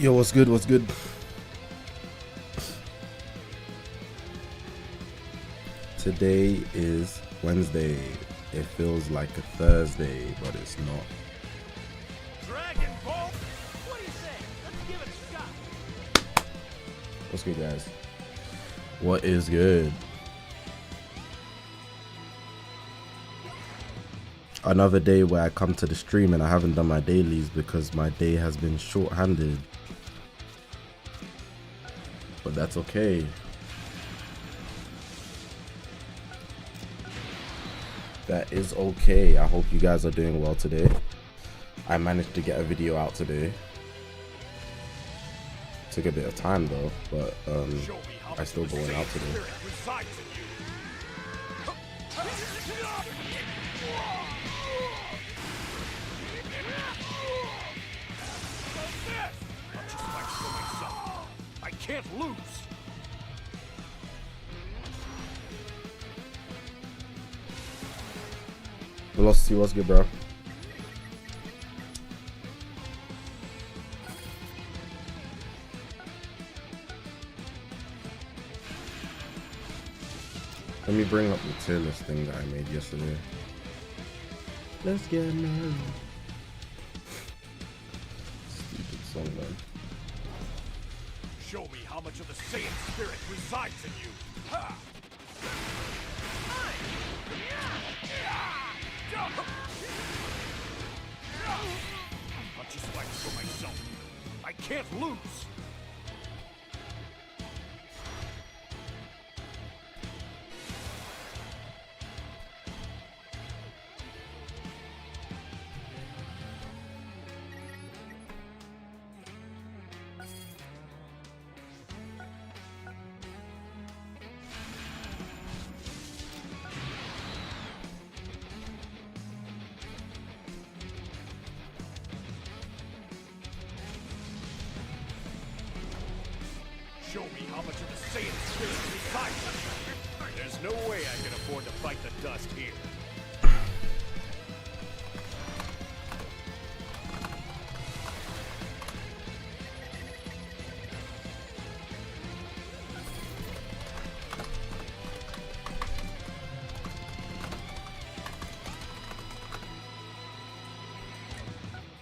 Yo, what's good? What's good? Today is Wednesday. It feels like a Thursday, but it's not. Dragon Ball? What do you say? Let's give it a shot. What's good, guys? What is good? Another day where I come to the stream and I haven't done my dailies because my day has been short-handed. But that's okay. That is okay. I hope you guys are doing well today. I managed to get a video out today. Took a bit of time though, but I still going out today. I can't lose. Velocity, what's good, bro? Let me bring up the tier list thing that I made yesterday. Let's get married. Stupid song, man. Show me how much of the Saiyan spirit resides in you. Ha! I'll just fight for myself. I can't lose. Show me how much of the Saiyan spirit resides in you. There's no way I can afford to fight the dust here.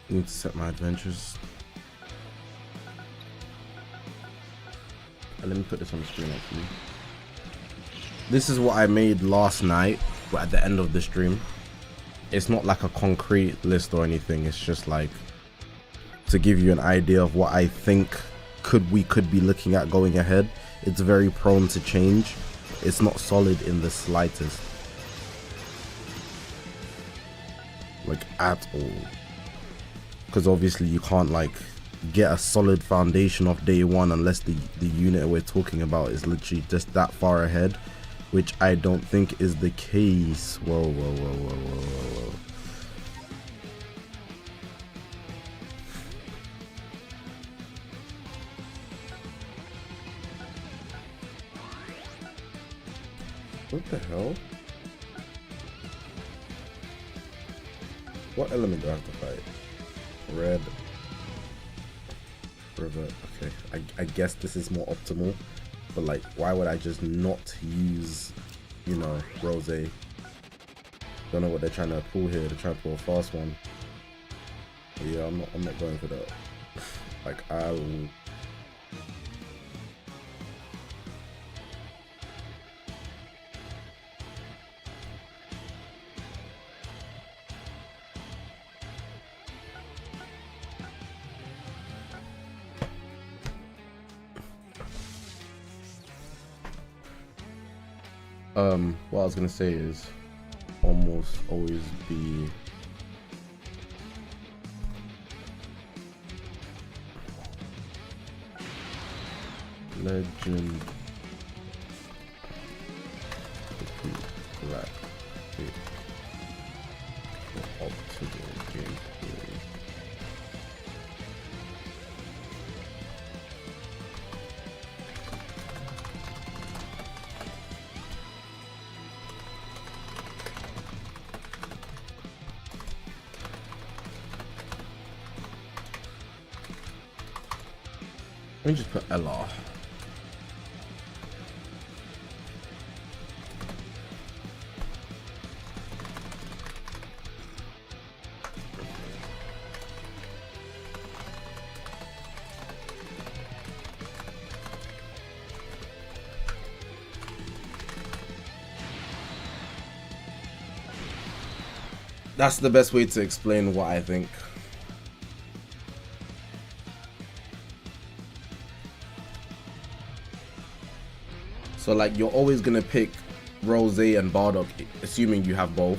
Need to set my adventures. Let me put this on the screen actually. This is what I made last night at the end of the stream. It's not like a concrete list or anything. It's just like to give you an idea of what I think we could be looking at going ahead. It's very prone to change. It's not solid in the slightest. Like at all. Because obviously you can't like get a solid foundation off day one unless the unit we're talking about is literally just that far ahead, which I don't think is the case. Whoa, whoa, whoa, whoa, whoa, whoa, whoa. What the hell? What element do I have to fight? Red. River. Okay, I guess this is more optimal, but like, why would I just not use, you know, Rosé? Don't know what they're trying to pull here. They're trying to pull a fast one. But yeah, I'm not going for that. Like, I'll. What I was gonna say is almost always be legend black for optimal gameplay. Let me just put LR. That's the best way to explain what I think. So like you're always gonna pick Rosé and Bardock, assuming you have both.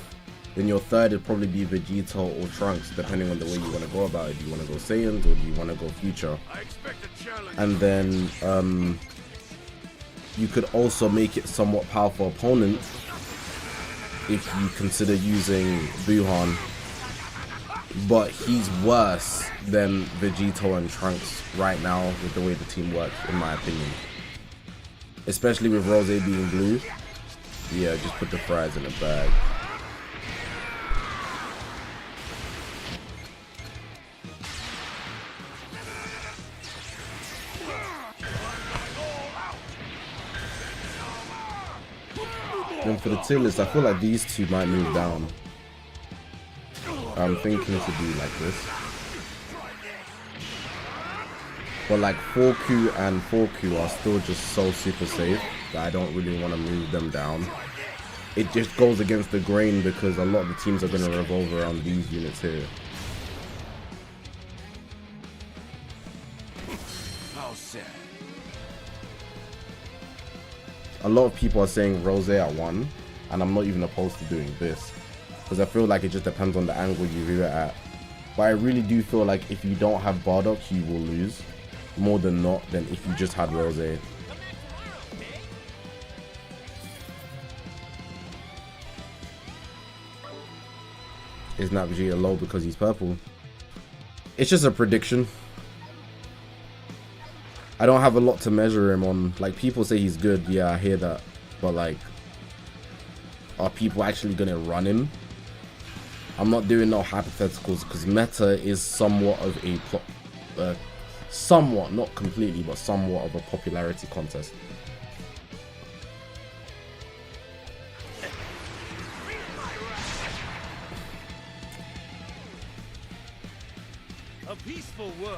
Then your third would probably be Vegeta or Trunks, depending on the way you want to go about it. Do you want to go Saiyans or do you want to go Future? And then you could also make it somewhat powerful opponent if you consider using Buhan, but he's worse than Vegito and Trunks right now with the way the team works, in my opinion. Especially with Rosé being blue. Yeah, just put the fries in a bag. And for the tier list, I feel like these two might move down. I'm thinking to do like this. But like 4Q and 4Q are still just so super safe that I don't really want to move them down. It just goes against the grain because a lot of the teams are going to revolve around these units here. A lot of people are saying Rosé at 1, and I'm not even opposed to doing this because I feel like it just depends on the angle you view it at. But I really do feel like if you don't have Bardock, you will lose more than not than if you just had Rosé. Is not Vegeta low because he's purple? It's just a prediction. I don't have a lot to measure him on. Like, people say he's good, yeah, I hear that, but like, are people actually gonna run him? I'm not doing no hypotheticals because meta is somewhat of a somewhat, not completely, but somewhat of a popularity contest.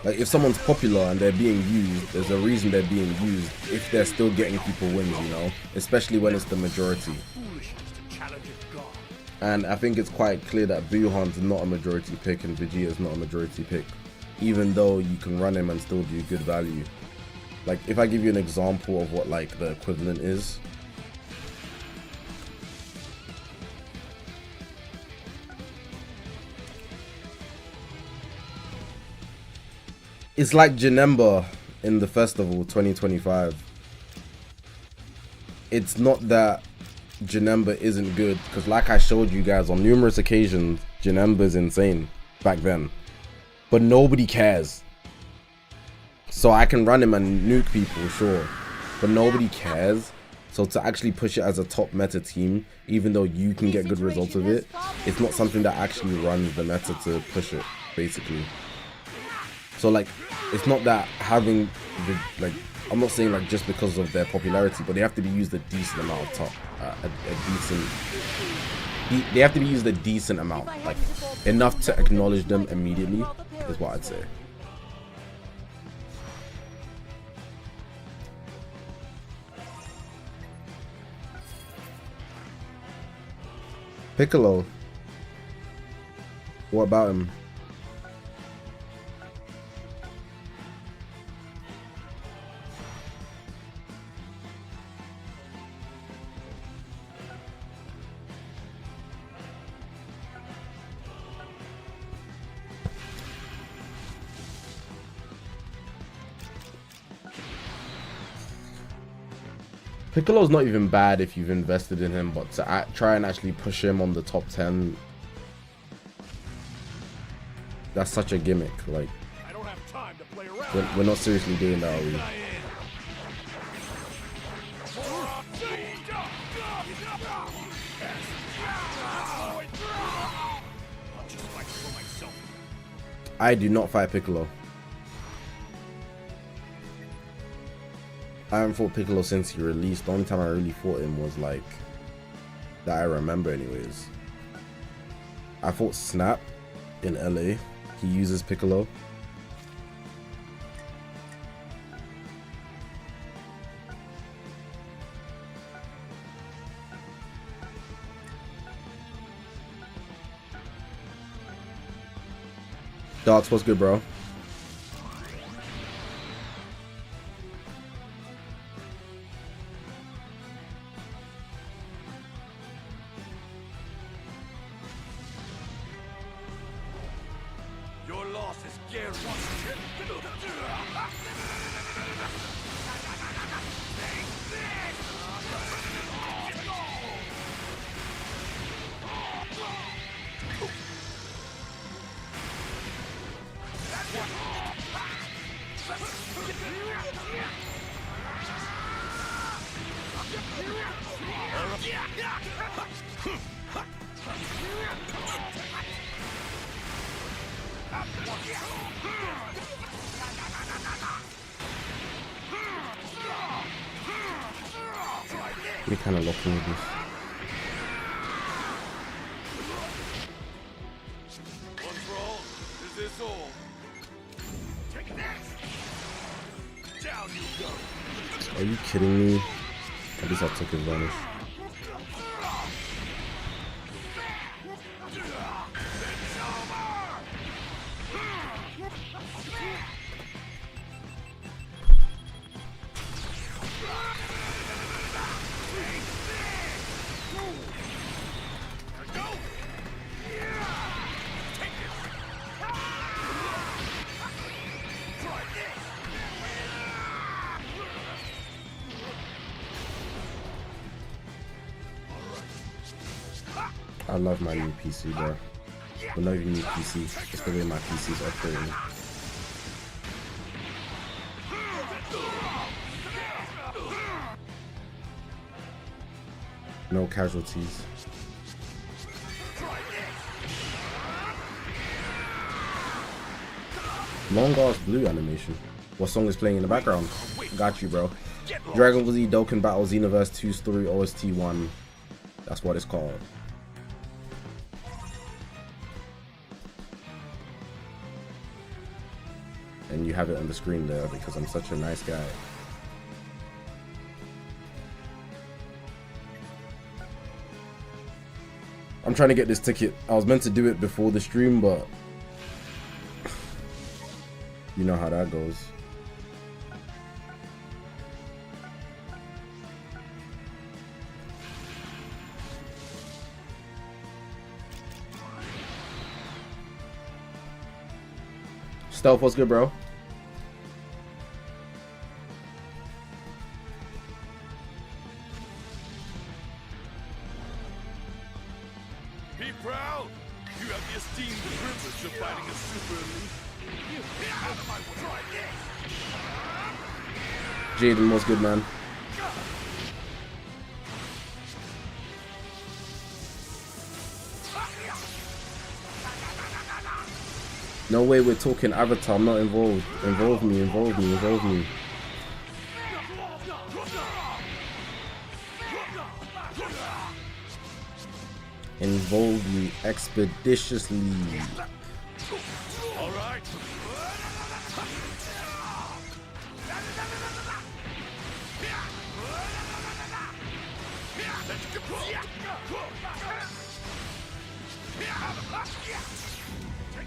Like, if someone's popular and they're being used, there's a reason they're being used if they're still getting people wins, you know, especially when it's the majority. And I think it's quite clear that Buhan's not a majority pick and Vegeta's not a majority pick, even though you can run him and still do good value. Like, if I give you an example of what like the equivalent is, it's like Janemba in the festival 2025. It's not that Janemba isn't good, because like I showed you guys on numerous occasions, Janemba's insane back then. But nobody cares. So I can run him and nuke people, sure. But nobody cares. So to actually push it as a top meta team, even though you can get good results with it, it's not something that actually runs the meta to push it, basically. So like, it's not that having the, like, I'm not saying like just because of their popularity, but they have to be used a decent amount of time, they have to be used a decent amount, like enough to acknowledge them immediately is what I'd say. Piccolo, what about him? Piccolo's not even bad if you've invested in him, but to try and actually push him on the top 10, that's such a gimmick. Like, I don't have time to play around. We're not seriously doing that, are we? I do not fight Piccolo. I haven't fought Piccolo since he released. The only time I really fought him was like that I remember anyways. I fought Snap in LA. He uses Piccolo. Dots, what's good, bro? Your loss is guaranteed. You're kind of locking with this. One for all. Is this all? Take this. Down you go. Are you kidding me? At least I took advantage. I love my new PC, bro. Well, not even new PC, just the way my PC is operating. No casualties. Long ass blue animation. What song is playing in the background? Got you, bro. Dragon Ball Z Dokkan Battle Xenoverse 2 Story OST 1. That's what it's called. And you have it on the screen there because I'm such a nice guy. I'm trying to get this ticket. I was meant to do it before the stream, but you know how that goes. Stealth, what's good, bro? Be proud. You have the esteemed privilege of fighting a super elite. Get out of my way. Try this. Jaden, what's good, man? No way we're talking Avatar, I'm not involved. Involve me, involve me, involve me. Involve me expeditiously. All right.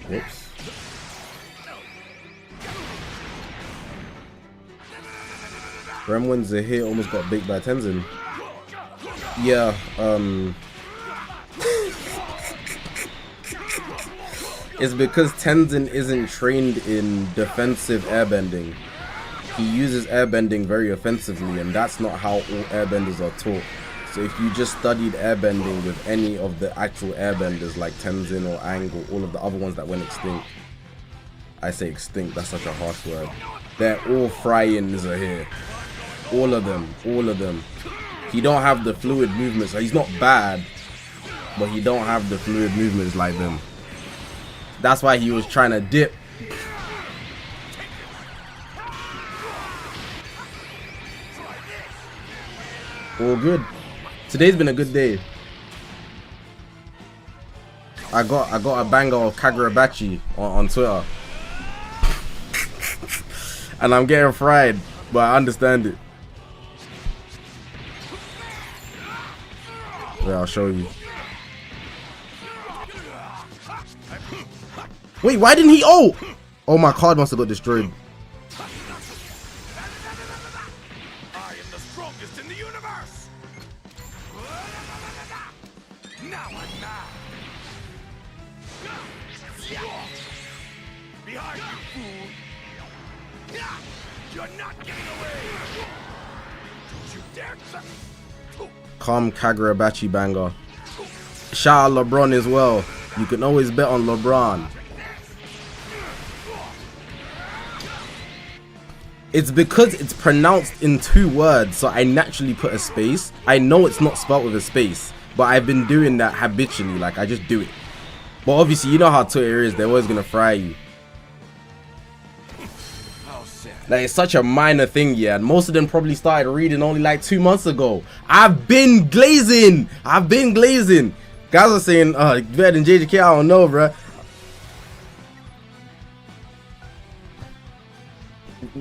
Whoops. Remwen Zahir almost got baked by Tenzin. Yeah, it's because Tenzin isn't trained in defensive airbending. He uses airbending very offensively, and that's not how all airbenders are taught. So if you just studied airbending with any of the actual airbenders like Tenzin or Aang or all of the other ones that went extinct, I say extinct, that's such a harsh word. They're all frying Zahir. All of them, all of them. He don't have the fluid movements. He's not bad, but he don't have the fluid movements like them. That's why he was trying to dip. All good. Today's been a good day. I got a banger of Kagurabachi on Twitter. And I'm getting fried, but I understand it. Yeah, I'll show you. Wait, why didn't he? Oh, my card must have got destroyed. I am the strongest in the universe. Now I'm mad. Behind you, fool. You're not getting away. Don't you dare. Calm Kagurabachi banger. Shout out LeBron as well. You can always bet on LeBron. It's because it's pronounced in 2 words, so I naturally put a space. I know it's not spelled with a space, but I've been doing that habitually. Like, I just do it. But obviously, you know how Twitter is. They're always gonna fry you. Like, it's such a minor thing, yeah. And most of them probably started reading only like 2 months ago. I've been glazing. Guys are saying, better than JJK. I don't know, bruh.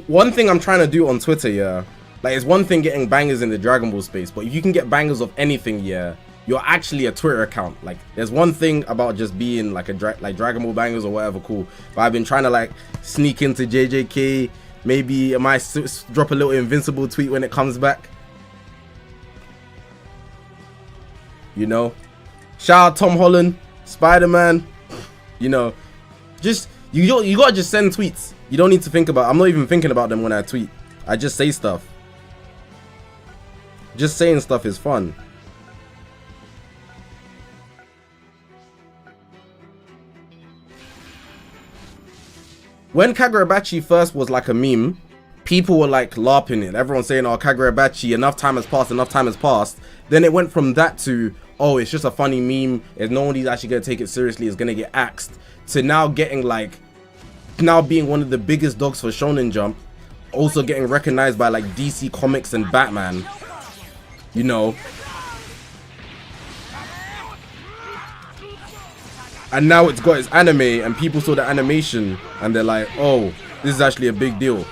One thing I'm trying to do on Twitter, yeah, like, it's one thing getting bangers in the Dragon Ball space, but if you can get bangers of anything, yeah, you're actually a Twitter account. Like, there's one thing about just being like a Dragon Ball bangers or whatever, cool. But I've been trying to like sneak into JJK. Maybe I might drop a little Invincible tweet when it comes back. You know, shout out Tom Holland, Spider-Man. You know, just you gotta just send tweets. You don't need to think about. I'm not even thinking about them when I tweet. I just say stuff. Just saying stuff is fun. When Kagurabachi first was like a meme, people were like LARPing it. Everyone's saying, oh, Kagurabachi, enough time has passed. Then it went from that to, oh, it's just a funny meme. If nobody's actually going to take it seriously, it's going to get axed. To now getting like, now being one of the biggest dogs for Shonen Jump. Also getting recognized by like DC Comics and Batman. You know. And now it's got its anime, and people saw the animation and they're like, oh, this is actually a big deal.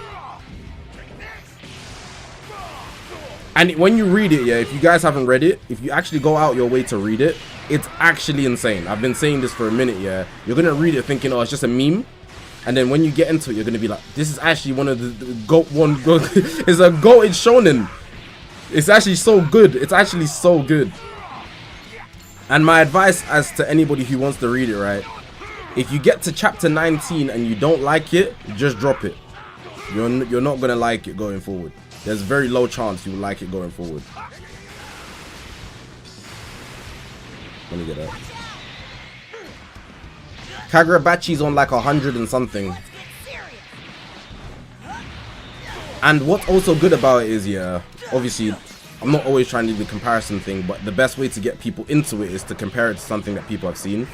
And when you read it, yeah, if you guys haven't read it, if you actually go out your way to read it, it's actually insane. I've been saying this for a minute, yeah. You're gonna read it thinking, oh, it's just a meme. And then when you get into it, you're gonna be like, this is actually one of the it's a goated shonen. It's actually so good. It's actually so good. And my advice as to anybody who wants to read it, right? If you get to chapter 19 and you don't like it, just drop it. You're not gonna like it going forward. There's very low chance you will like it going forward. Let me get that. Kagurabachi's on like 100 and something. And what's also good about it is, yeah, obviously, I'm not always trying to do the comparison thing, but the best way to get people into it is to compare it to something that people have seen.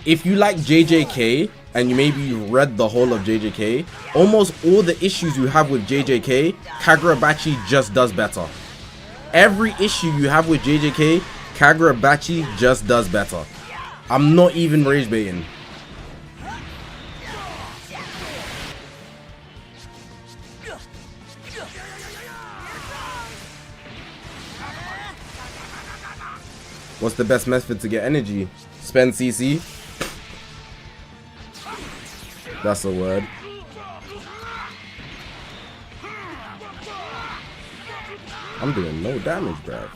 If you like JJK, and you've read the whole of JJK, almost all the issues you have with JJK, Kagurabachi just does better. Every issue you have with JJK, Kagurabachi just does better. I'm not even rage baiting. What's the best method to get energy? Spend CC? That's a word. I'm doing no damage, bruh.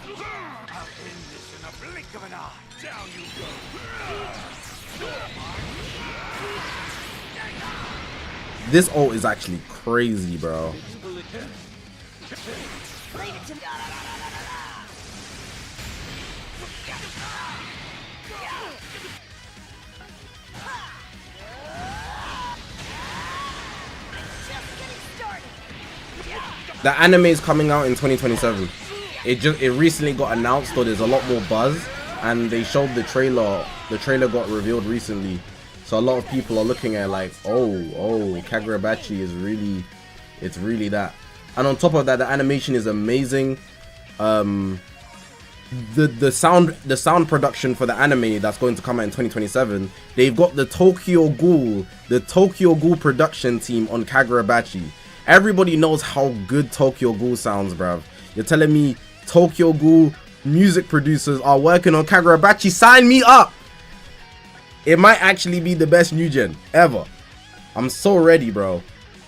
This ult is actually crazy, bro. The anime is coming out in 2027. It recently got announced, so there's a lot more buzz, and they showed the trailer. The trailer got revealed recently, so a lot of people are looking at like, oh, Kagurabachi is really, it's really that. And on top of that, the animation is amazing. the sound production for the anime that's going to come out in 2027, they've got the Tokyo Ghoul production team on Kagurabachi. Everybody knows how good Tokyo Ghoul sounds, bruv. You're telling me Tokyo Ghoul music producers are working on Kagurabachi? Sign me up. It might actually be the best new gen ever. I'm so ready, bro.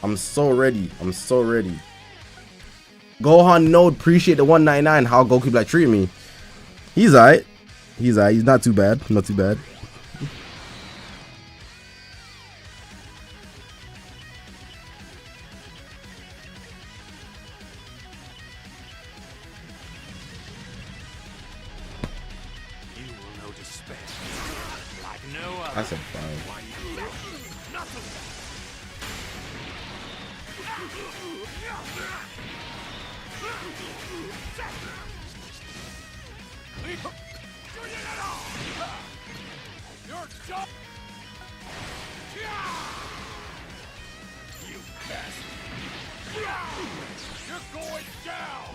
I'm so ready. Gohan Node, appreciate the 199. How Goku Black treat me. He's alright. He's not too bad. Not too bad. You will know despair like no other. That's a fire. You bastard! You're going down!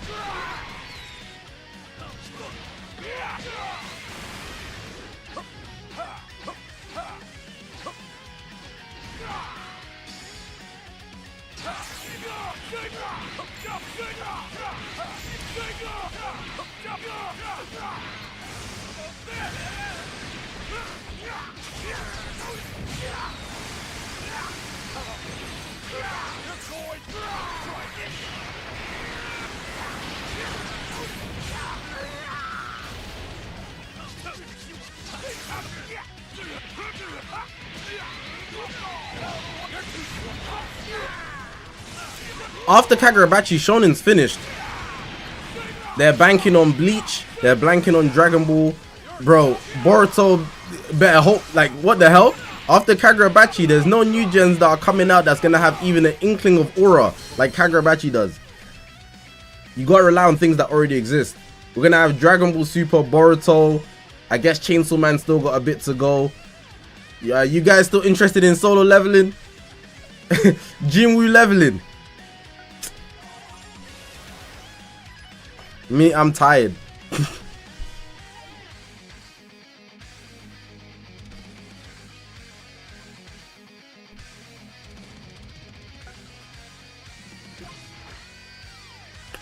After Kagurabachi, Shonen's finished. They're banking on Bleach. They're banking on Dragon Ball. Bro, Boruto better hope. Like, what the hell? After Kagurabachi, there's no new gens that are coming out that's gonna have even an inkling of aura like Kagurabachi does. You gotta rely on things that already exist. We're gonna have Dragon Ball Super, Boruto. I guess Chainsaw Man still got a bit to go. Yeah, you guys still interested in solo leveling? Jinwoo leveling. Me, I'm tired.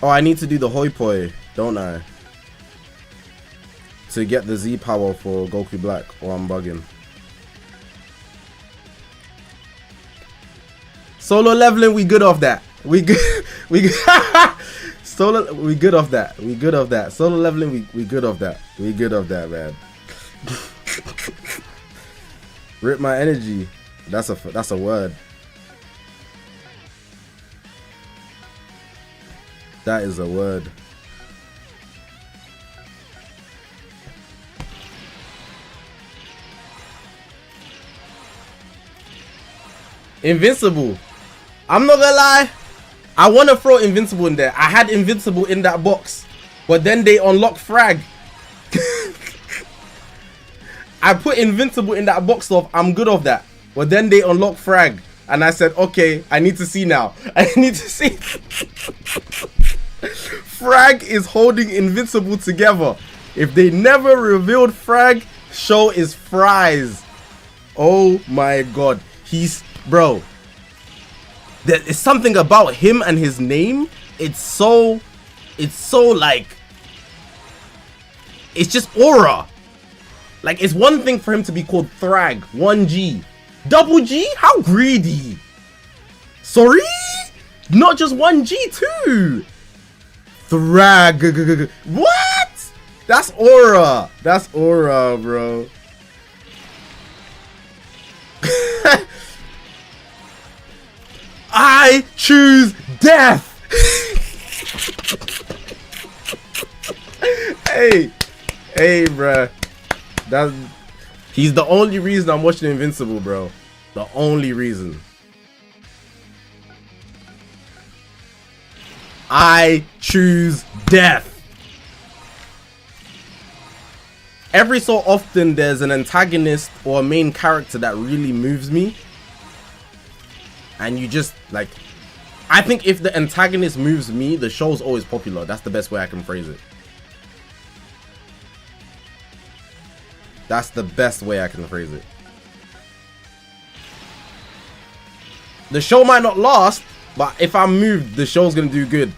Oh, I need to do the hoi poi, don't I? To get the Z power for Goku Black, or I'm bugging. Solo leveling, we good off that. We good. We good. Solo, we good off that. We good off that. Solo leveling, we good off that. We good off that, man. Rip my energy. That's a word. That is a word. Invincible. I'm not gonna lie. I want to throw Invincible in there. I had Invincible in that box, but then they unlocked Frag. I put Invincible in that box of I'm good of that, but then they unlocked Frag, and I said, okay, I need to see now. I need to see. Frag is holding Invincible together. If they never revealed Frag, show is fries. Oh my god, bro. There is something about him and his name. It's so like, it's just aura. Like, it's one thing for him to be called Thrag, 1G. Double G? How greedy. Sorry? Not just 1G too. Thrag. What? That's aura. That's aura, bro. I choose death. Hey, bruh. He's the only reason I'm watching Invincible, bro. The only reason. I choose death. Every so often, there's an antagonist or a main character that really moves me. And you just, like, I think if the antagonist moves me, the show's always popular. That's the best way I can phrase it. That's the best way I can phrase it. The show might not last, but if I'm moved, the show's gonna do good.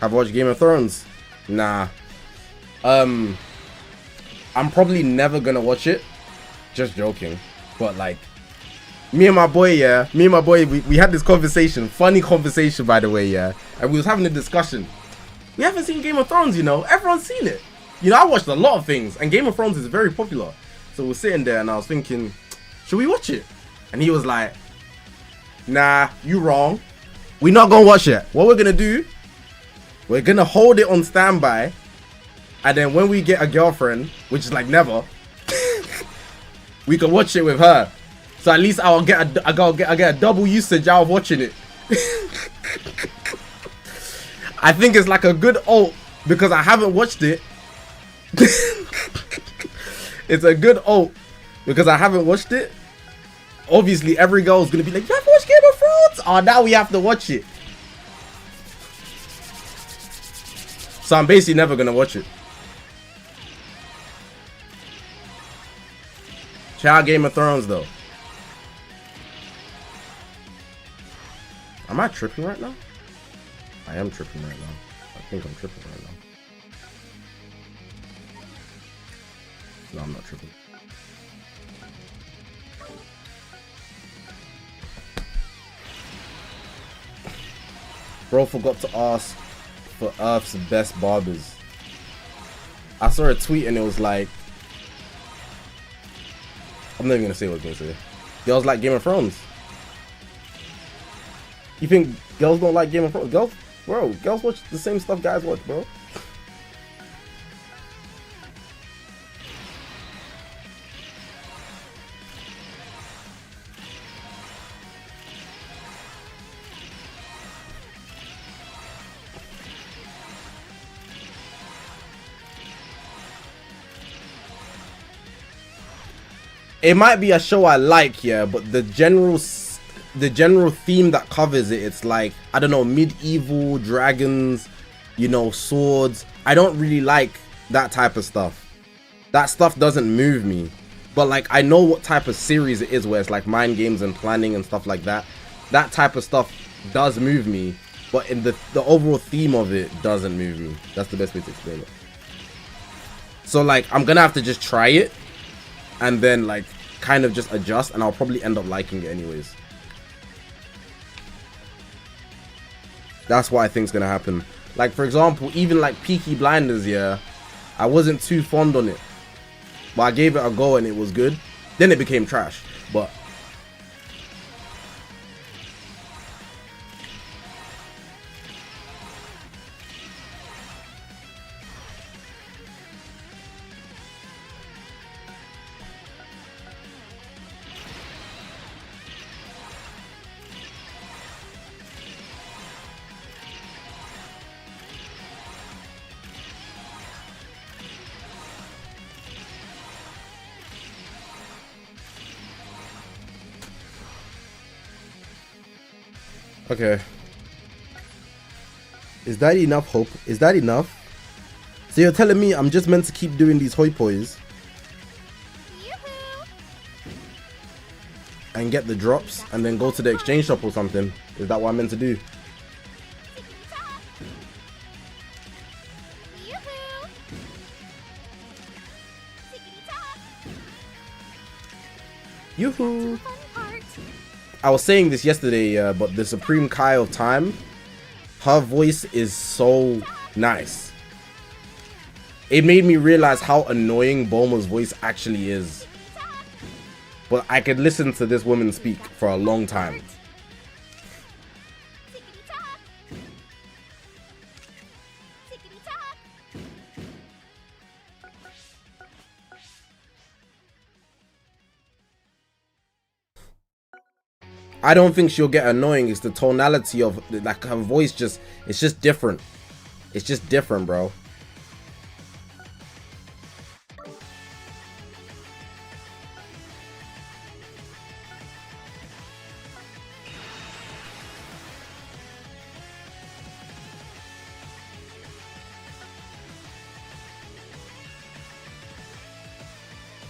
I've watched Game of Thrones. Nah. I'm probably never gonna watch it. Just joking. But like, me and my boy, we had this conversation. Funny conversation, by the way, yeah. And we was having a discussion. We haven't seen Game of Thrones, you know. Everyone's seen it. You know, I watched a lot of things. And Game of Thrones is very popular. So we're sitting there and I was thinking, should we watch it? And he was like, nah, you wrong. We're not gonna watch it. What we're gonna do, we're gonna hold it on standby, and then when we get a girlfriend, which is like never, we can watch it with her. So at least I get a double usage out of watching it. I think it's like a good alt because I haven't watched it. It's a good alt because I haven't watched it. Obviously, every girl is gonna be like, "You have to watch Game of Thrones." Oh, now we have to watch it. So I'm basically never gonna watch it. Check out Game of Thrones though. Am I tripping right now? I am tripping right now. I think I'm tripping right now. No, I'm not tripping. Bro forgot to ask for Earth's best barbers. I saw a tweet and it was like, I'm not even gonna say what I was gonna say. Girls like Game of Thrones. You think girls don't like Game of Thrones? Girls watch the same stuff guys watch, bro. It might be a show I like, yeah, but the general theme that covers it, it's like, I don't know, medieval dragons, you know, swords. I don't really like that type of stuff. That stuff doesn't move me. But like, I know what type of series it is where it's like mind games and planning and stuff like that. That type of stuff does move me, but in the overall theme of it doesn't move me. That's the best way to explain it. So like, I'm gonna have to just try it and then like kind of just adjust, and I'll probably end up liking it anyways. That's what I think is gonna happen. Like, for example, even like Peaky Blinders, yeah, I wasn't too fond on it, but I gave it a go and it was good. Then it became trash, but okay. Is that enough, Hope? Is that enough? So you're telling me I'm just meant to keep doing these hoi pois and get the drops and then go to the exchange shop or something? Is that what I'm meant to do? Yoo-hoo! I was saying this yesterday, but the Supreme Kai of Time, her voice is so nice. It made me realize how annoying Bulma's voice actually is. But I could listen to this woman speak for a long time. I don't think she'll get annoying. It's the tonality of, like, her voice just, it's just different. It's just different, bro.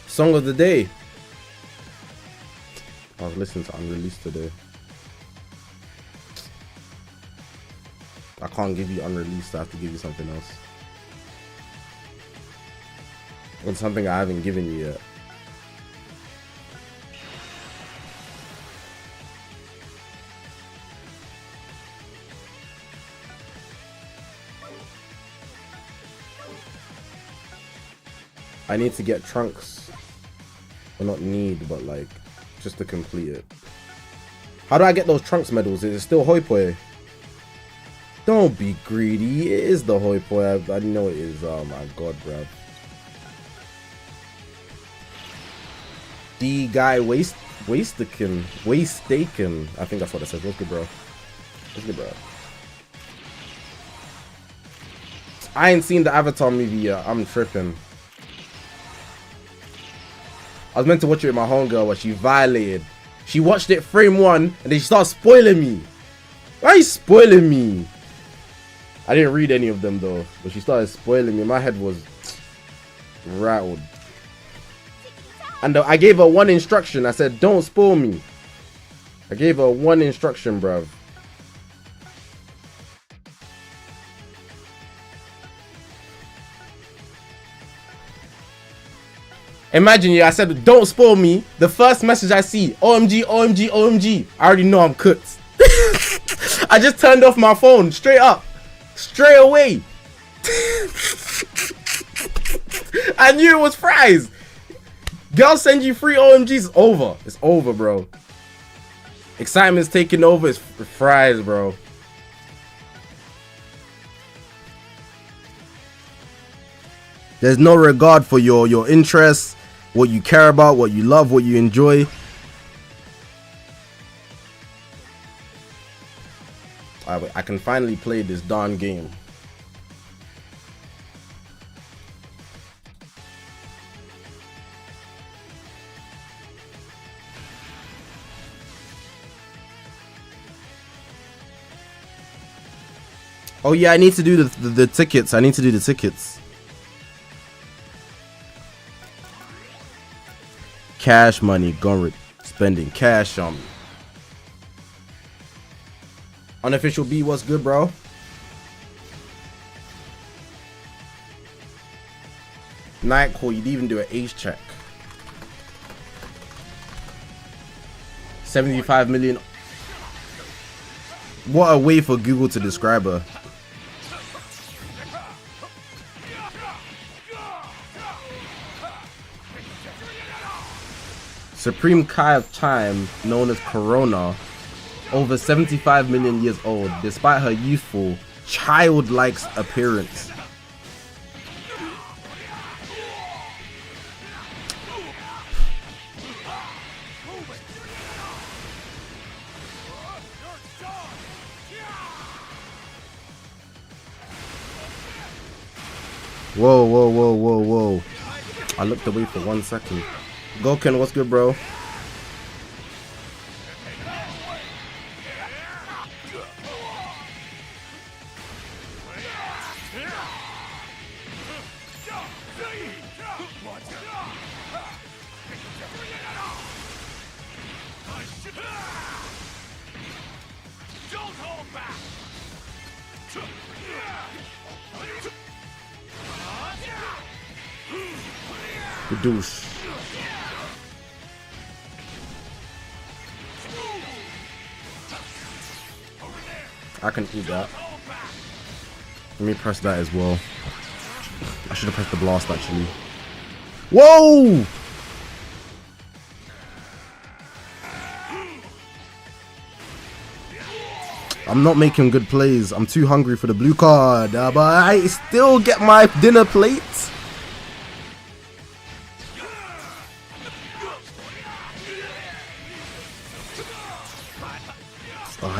Song of the day. I was listening to Unreleased today. I can't give you Unreleased, I have to give you something else. It's something I haven't given you yet. I need to get Trunks. Well, not need, but like, just to complete it. How do I get those Trunks medals? Is it still Hoi Poi? Don't be greedy. It is the Hoi Poi. I know it is. Oh my god, bruv. D guy Wastaken. I think that's what it says. What's good, bro? What's good, bro? I ain't seen the Avatar movie yet. I'm tripping. I was meant to watch it with my homegirl, but she violated. She watched it frame 1 and then she started spoiling me. Why are you spoiling me? I didn't read any of them though, but she started spoiling me. My head was rattled. And I gave her one instruction. I said, don't spoil me. I gave her one instruction, bruv. Imagine, yeah, I said, don't spoil me. The first message I see, OMG, OMG, OMG. I already know I'm cooked. I just turned off my phone, straight up. Straight away. I knew it was fries. Girls send you free OMGs, it's over. It's over, bro. Excitement's taking over, it's fries, bro. There's no regard for your interests, what you care about, what you love, what you enjoy. I can finally play this darn game. Oh yeah, I need to do the tickets. I need to do the tickets. Cash money, gone spending cash on me. Unofficial B, what's good, bro? Nightcall, you didn't even do an age check. 75 million. What a way for Google to describe her. Supreme Kai of Time, known as Corona, over 75 million years old, despite her youthful, childlike appearance. Whoa, whoa, whoa, whoa, whoa. I looked away for 1 second. Goku, what's good, bro? The douche. I can eat that. Let me press that as well. I should have pressed the blast actually. Whoa! I'm not making good plays. I'm too hungry for the blue card, but I still get my dinner plate.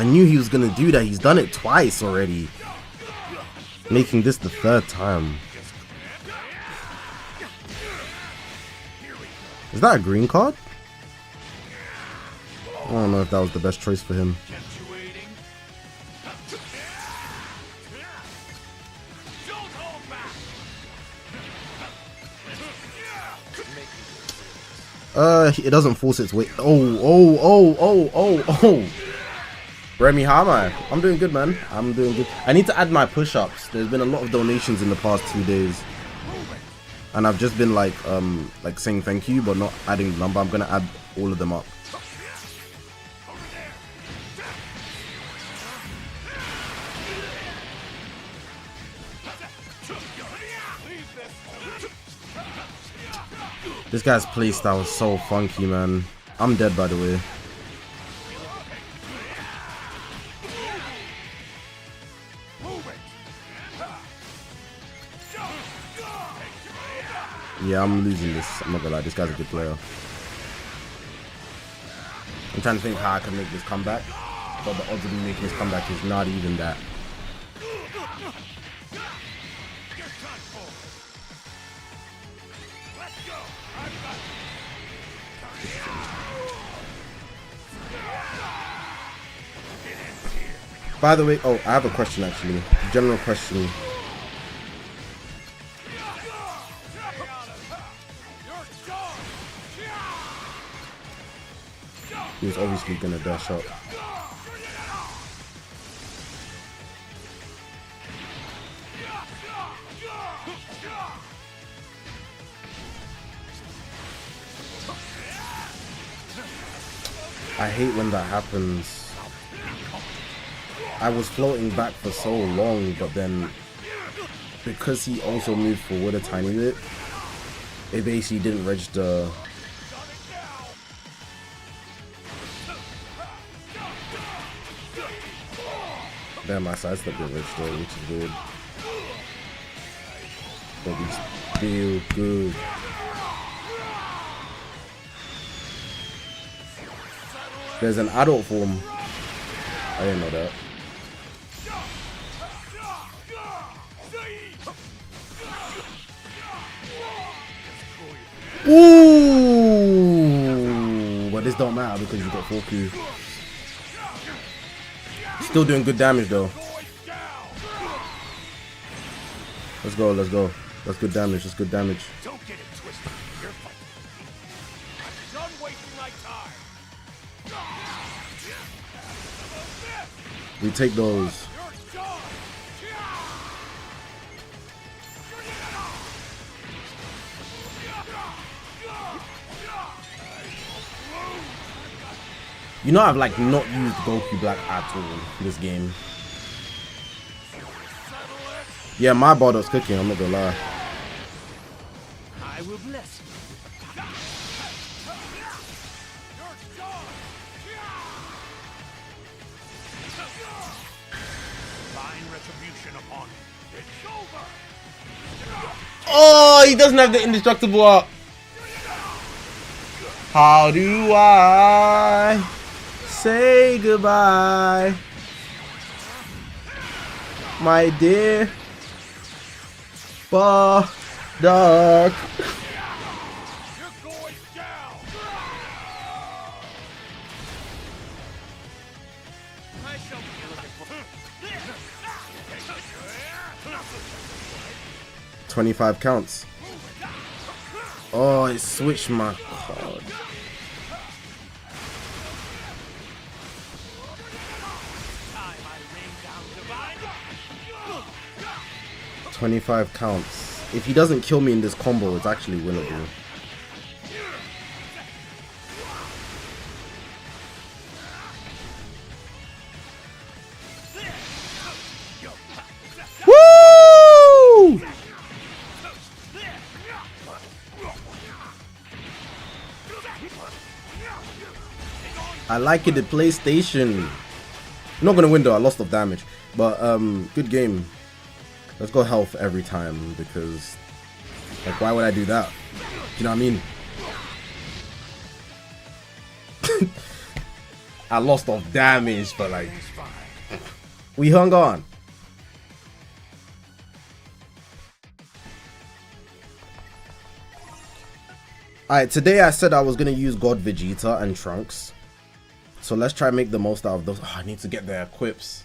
knew he was gonna do that. He's done it twice already. Making this the third time. Is that a green card? I don't know if that was the best choice for him. It doesn't force its weight. Oh. Remy, how am I? I'm doing good, man. I'm doing good. I need to add my push-ups. There's been a lot of donations in the past 2 days. And I've just been like saying thank you, but not adding the number. I'm gonna add all of them up. This guy's playstyle is so funky, man. I'm dead, by the way. Yeah, I'm losing this. I'm not gonna lie, this guy's a good player. I'm trying to think how I can make this comeback, but the odds of me making this comeback is not even that. By the way, oh, I have a question actually. General question. He was obviously gonna dash up. I hate when that happens. I was floating back for so long, but then because he also moved forward a tiny bit, it basically didn't register. Damn, my sidestep didn't register, which is weird. But we still good. There's an adult form. I didn't know that. Ooh, but this don't matter because you got 4Q. Still doing good damage though. Let's go, let's go. That's good damage, that's good damage. Don't get it twisted. You're fighting. I'm done wasting my time. We take those. You know I've like not used Goku Black at all this game. Yeah, my bottle's cooking, I'm not gonna lie. I will bless you. Find retribution upon it. It's over. Oh, he doesn't have the indestructible up. How do I say goodbye, my dear dark? You're going down. I shall be looking for 25 counts. Oh, it switched my card. 25 counts. If he doesn't kill me in this combo, it's actually winnable. Woo! I like it, the PlayStation. I'm not gonna win though, I lost of damage. But good game. Let's go health every time because like why would I do that? You know what I mean? I lost off damage, but like, we hung on. Alright, today I said I was gonna use God Vegeta and Trunks. So let's try and make the most out of those. Oh, I need to get their equips.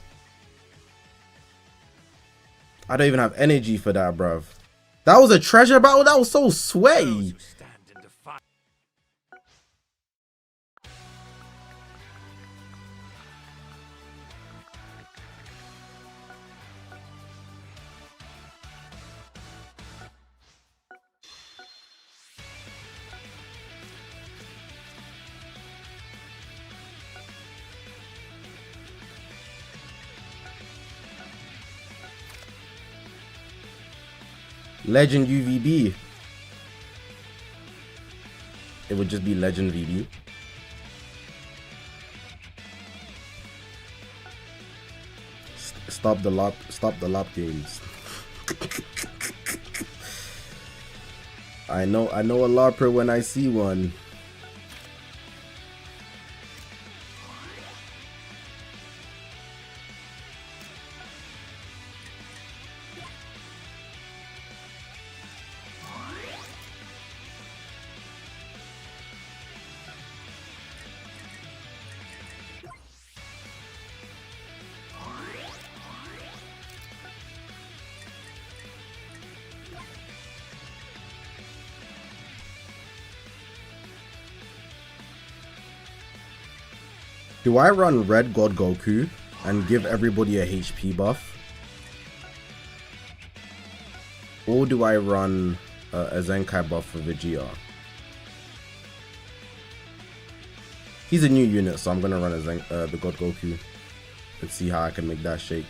I don't even have energy for that, bruv. That was a treasure battle? That was so sway. Legend UVB. It would just be Legend VB. Stop the lap games. I know a LARPer when I see one. Do I run Red God Goku and give everybody a HP buff? Or do I run a Zenkai buff for Vegeta? He's a new unit, so I'm gonna run the God Goku and see how I can make that shake.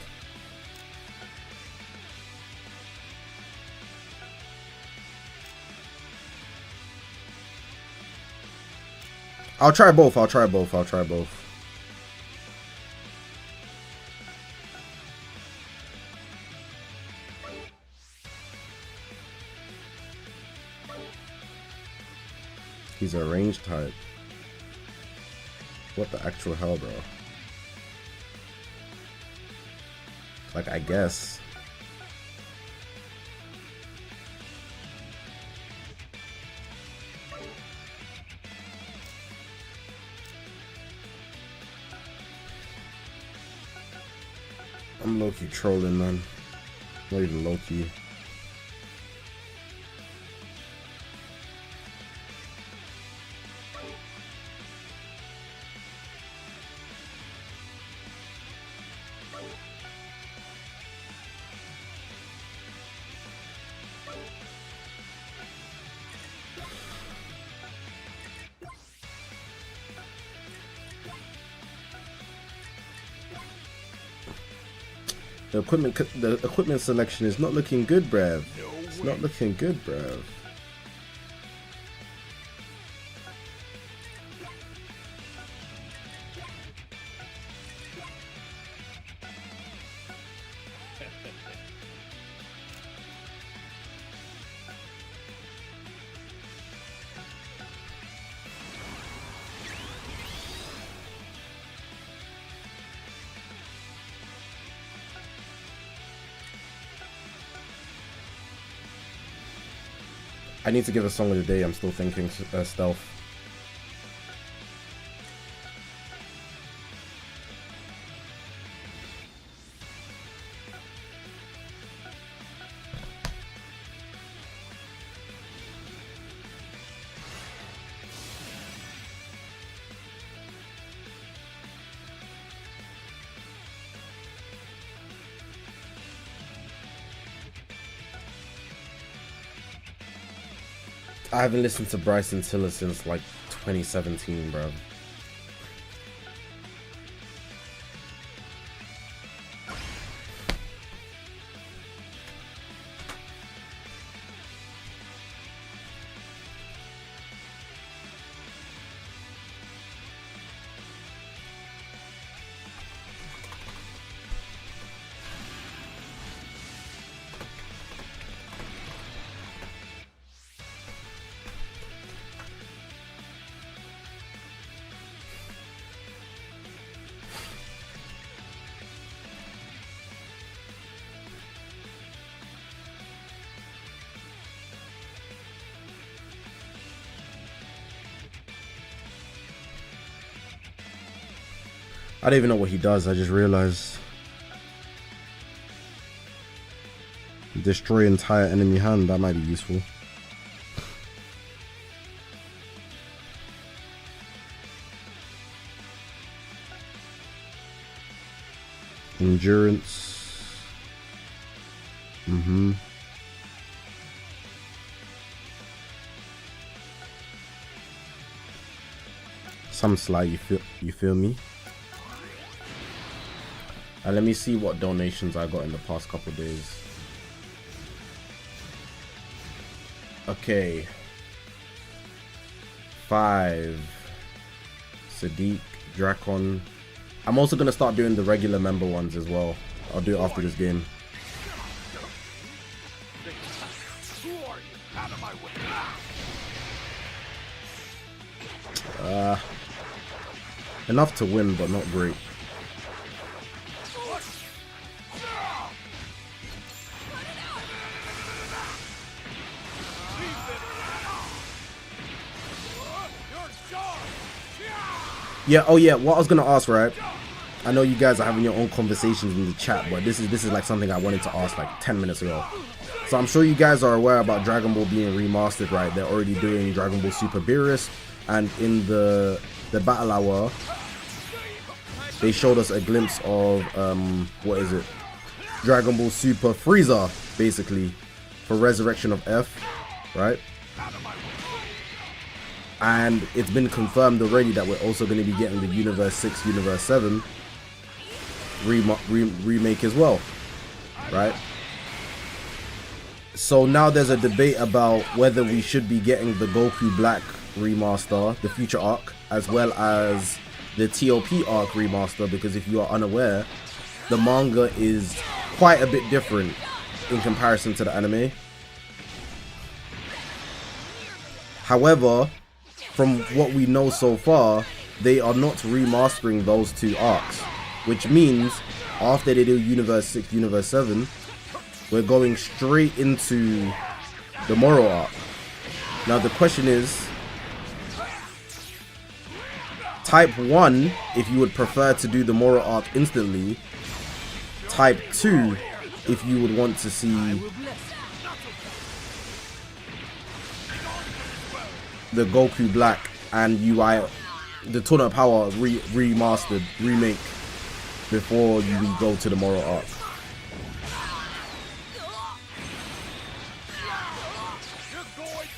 I'll try both. He's a range type. What the actual hell, bro? Like, I guess. I'm low-key trolling, man. Not even low-key. The equipment selection is not looking good, bruv. It's not looking good, bruv. I need to give a song of the day. I'm still thinking stealth. I haven't listened to Bryson Tiller since like 2017, bro. I don't even know what he does. I just realized. Destroy entire enemy hand. That might be useful. Endurance. Some sly, you feel me? And let me see what donations I got in the past couple days. Okay. 5. Sadiq, Dracon. I'm also gonna start doing the regular member ones as well. I'll do it after this game. Enough to win, but not great. Yeah, oh yeah, what I was gonna ask, right? I know you guys are having your own conversations in the chat, but this is like something I wanted to ask like 10 minutes ago. So I'm sure you guys are aware about Dragon Ball being remastered, right? They're already doing Dragon Ball Super Beerus, and in the battle hour, they showed us a glimpse of what is it? Dragon Ball Super Frieza, basically, for Resurrection of F, right? And it's been confirmed already that we're also going to be getting the Universe 6, Universe 7 remake as well, right? So now there's a debate about whether we should be getting the Goku Black remaster, the future arc, as well as the TOP arc remaster, because if you are unaware, the manga is quite a bit different in comparison to the anime. However, from what we know so far, they are not remastering those two arcs, which means after they do Universe 6, Universe 7, we're going straight into the Moro arc. Now the question is, Type 1, if you would prefer to do the Moro arc instantly. Type 2, if you would want to see the Goku Black and UI, the Tournament Power remastered remake before we go to the Moro arc.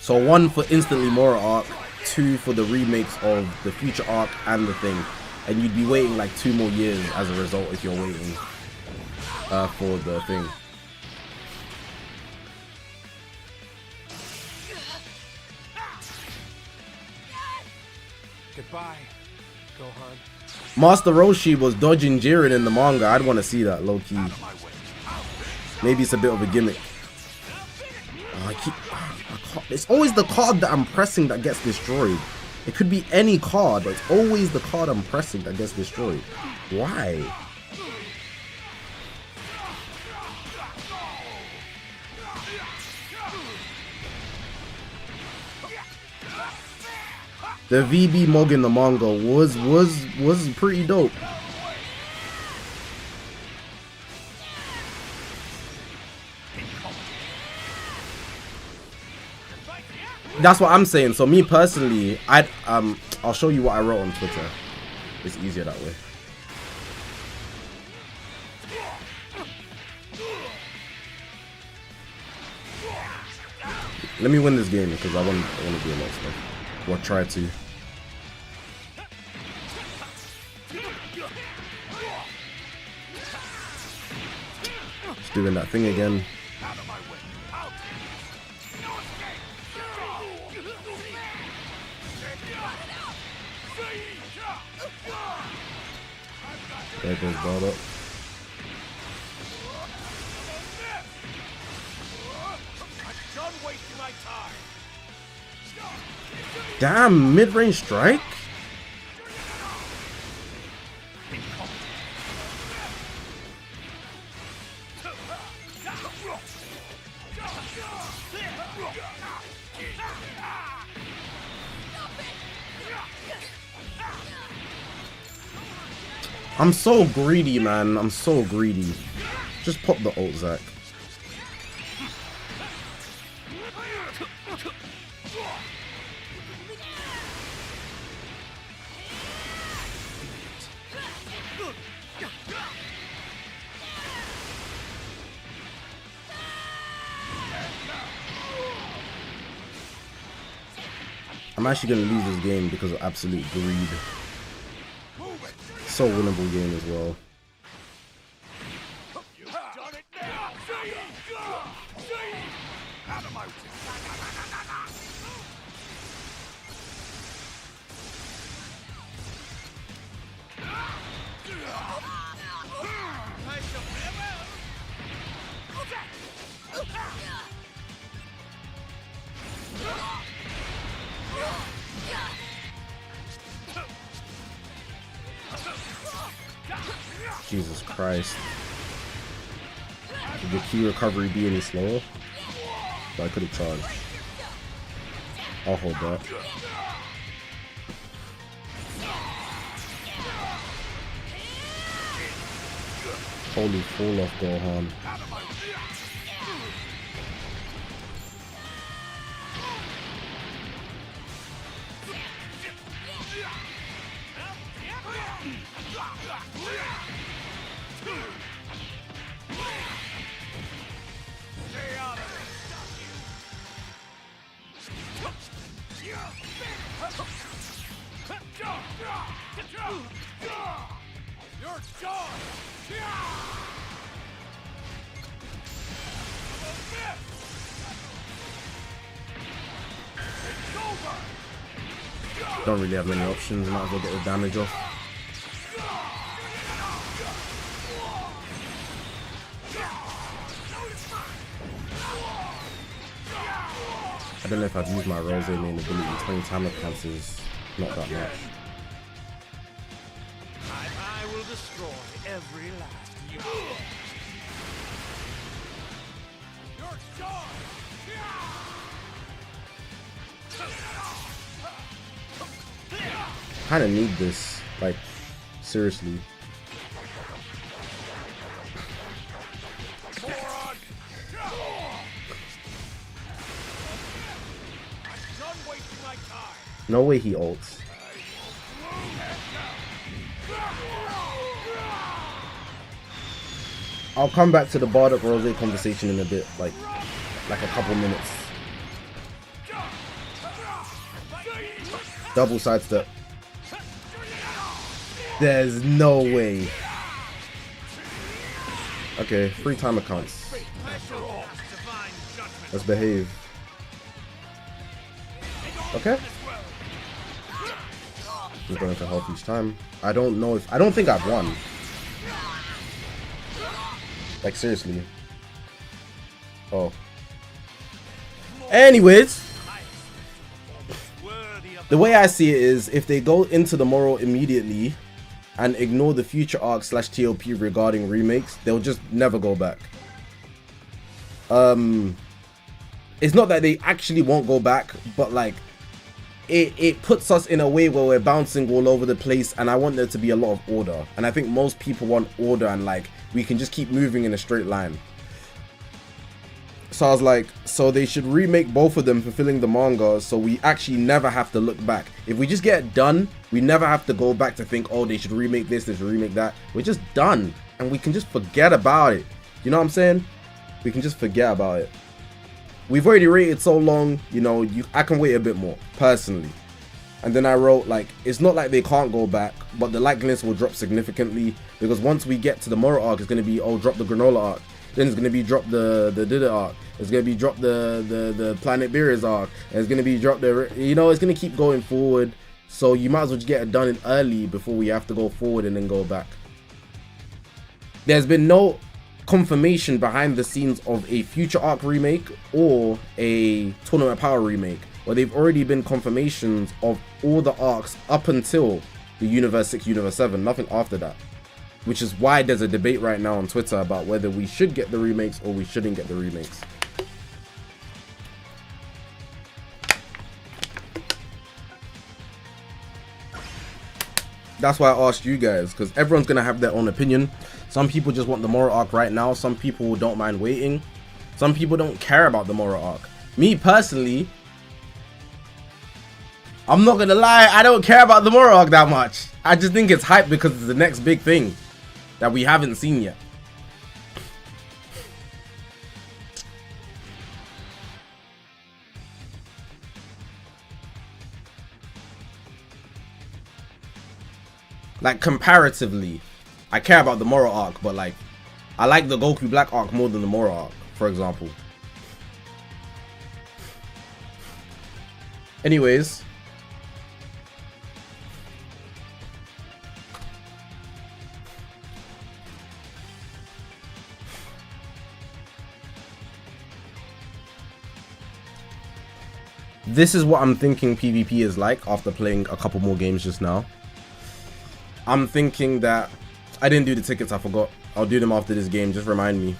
So 1 for instantly Moro arc, 2 for the remakes of the future arc and the thing, and you'd be waiting like 2 more years as a result if you're waiting for the thing. Goodbye, Gohan. Master Roshi was dodging Jiren in the manga. I'd want to see that, low key. Maybe it's a bit of a gimmick. It's always the card that I'm pressing that gets destroyed. It could be any card, but it's always the card I'm pressing that gets destroyed. Why? The VB Mog in the manga was pretty dope. That's what I'm saying. So me personally, I'll show you what I wrote on Twitter. It's easier that way. Let me win this game because I want to do a lot of stuff. Or try to. Just doing that thing again. There goes ball up. Damn, mid-range strike? I'm so greedy, man. I'm so greedy. Just pop the ult, Zach. I'm actually going to lose this game because of absolute greed. So winnable game as well. Jesus Christ. Did the key recovery be any slower? But I could have charged. I'll hold that. Holy fall off Gohan. Don't really have many options, might as well get the damage off. I don't know if I've used my Rosé main ability. 20 timer counts is not that much. I will destroy every last you. Your charge! Kinda need this, like, seriously. No way he ults. I'll come back to the Bardock Rosé conversation in a bit, like a couple minutes. Double sidestep. There's no way. Okay, free time accounts. Let's behave. Okay. I'm going for health each time. I don't know if... I don't think I've won. Like, seriously. Oh. Anyways. The way I see it is, if they go into the Moro immediately and ignore the future arc / TOP regarding remakes, they'll just never go back. It's not that they actually won't go back, but like, it puts us in a way where we're bouncing all over the place, and I want there to be a lot of order. And I think most people want order, and like, we can just keep moving in a straight line. So I was like, so they should remake both of them, fulfilling the manga, so we actually never have to look back. If we just get it done, we never have to go back to think, oh, they should remake this, they should remake that. We're just done, and we can just forget about it. You know what I'm saying? We can just forget about it. We've already waited so long, you know, I can wait a bit more, personally. And then I wrote, like, it's not like they can't go back, but the likeliness will drop significantly, because once we get to the Moro arc, it's going to be, oh, drop the Granola arc. Then it's going to be drop the Dida arc. It's going to be drop the Planet Beerus arc. And it's going to be drop the, you know, it's going to keep going forward. So you might as well just get it done in early before we have to go forward and then go back. There's been no confirmation behind the scenes of a future arc remake or a Tournament Power remake, but they've already been confirmations of all the arcs up until the Universe 6, Universe 7, nothing after that. Which is why there's a debate right now on Twitter about whether we should get the remakes or we shouldn't get the remakes. That's why I asked you guys, because everyone's gonna have their own opinion. Some people just want the Moro arc right now. Some people don't mind waiting. Some people don't care about the Moro arc. Me personally, I'm not gonna lie, I don't care about the Moro arc that much. I just think it's hype because it's the next big thing that we haven't seen yet. Like, comparatively, I care about the Moro arc, but like, I like the Goku Black arc more than the Moro arc, for example. Anyways, this is what I'm thinking PvP is like after playing a couple more games just now. I'm thinking that I didn't do the tickets, I forgot. I'll do them after this game, just remind me.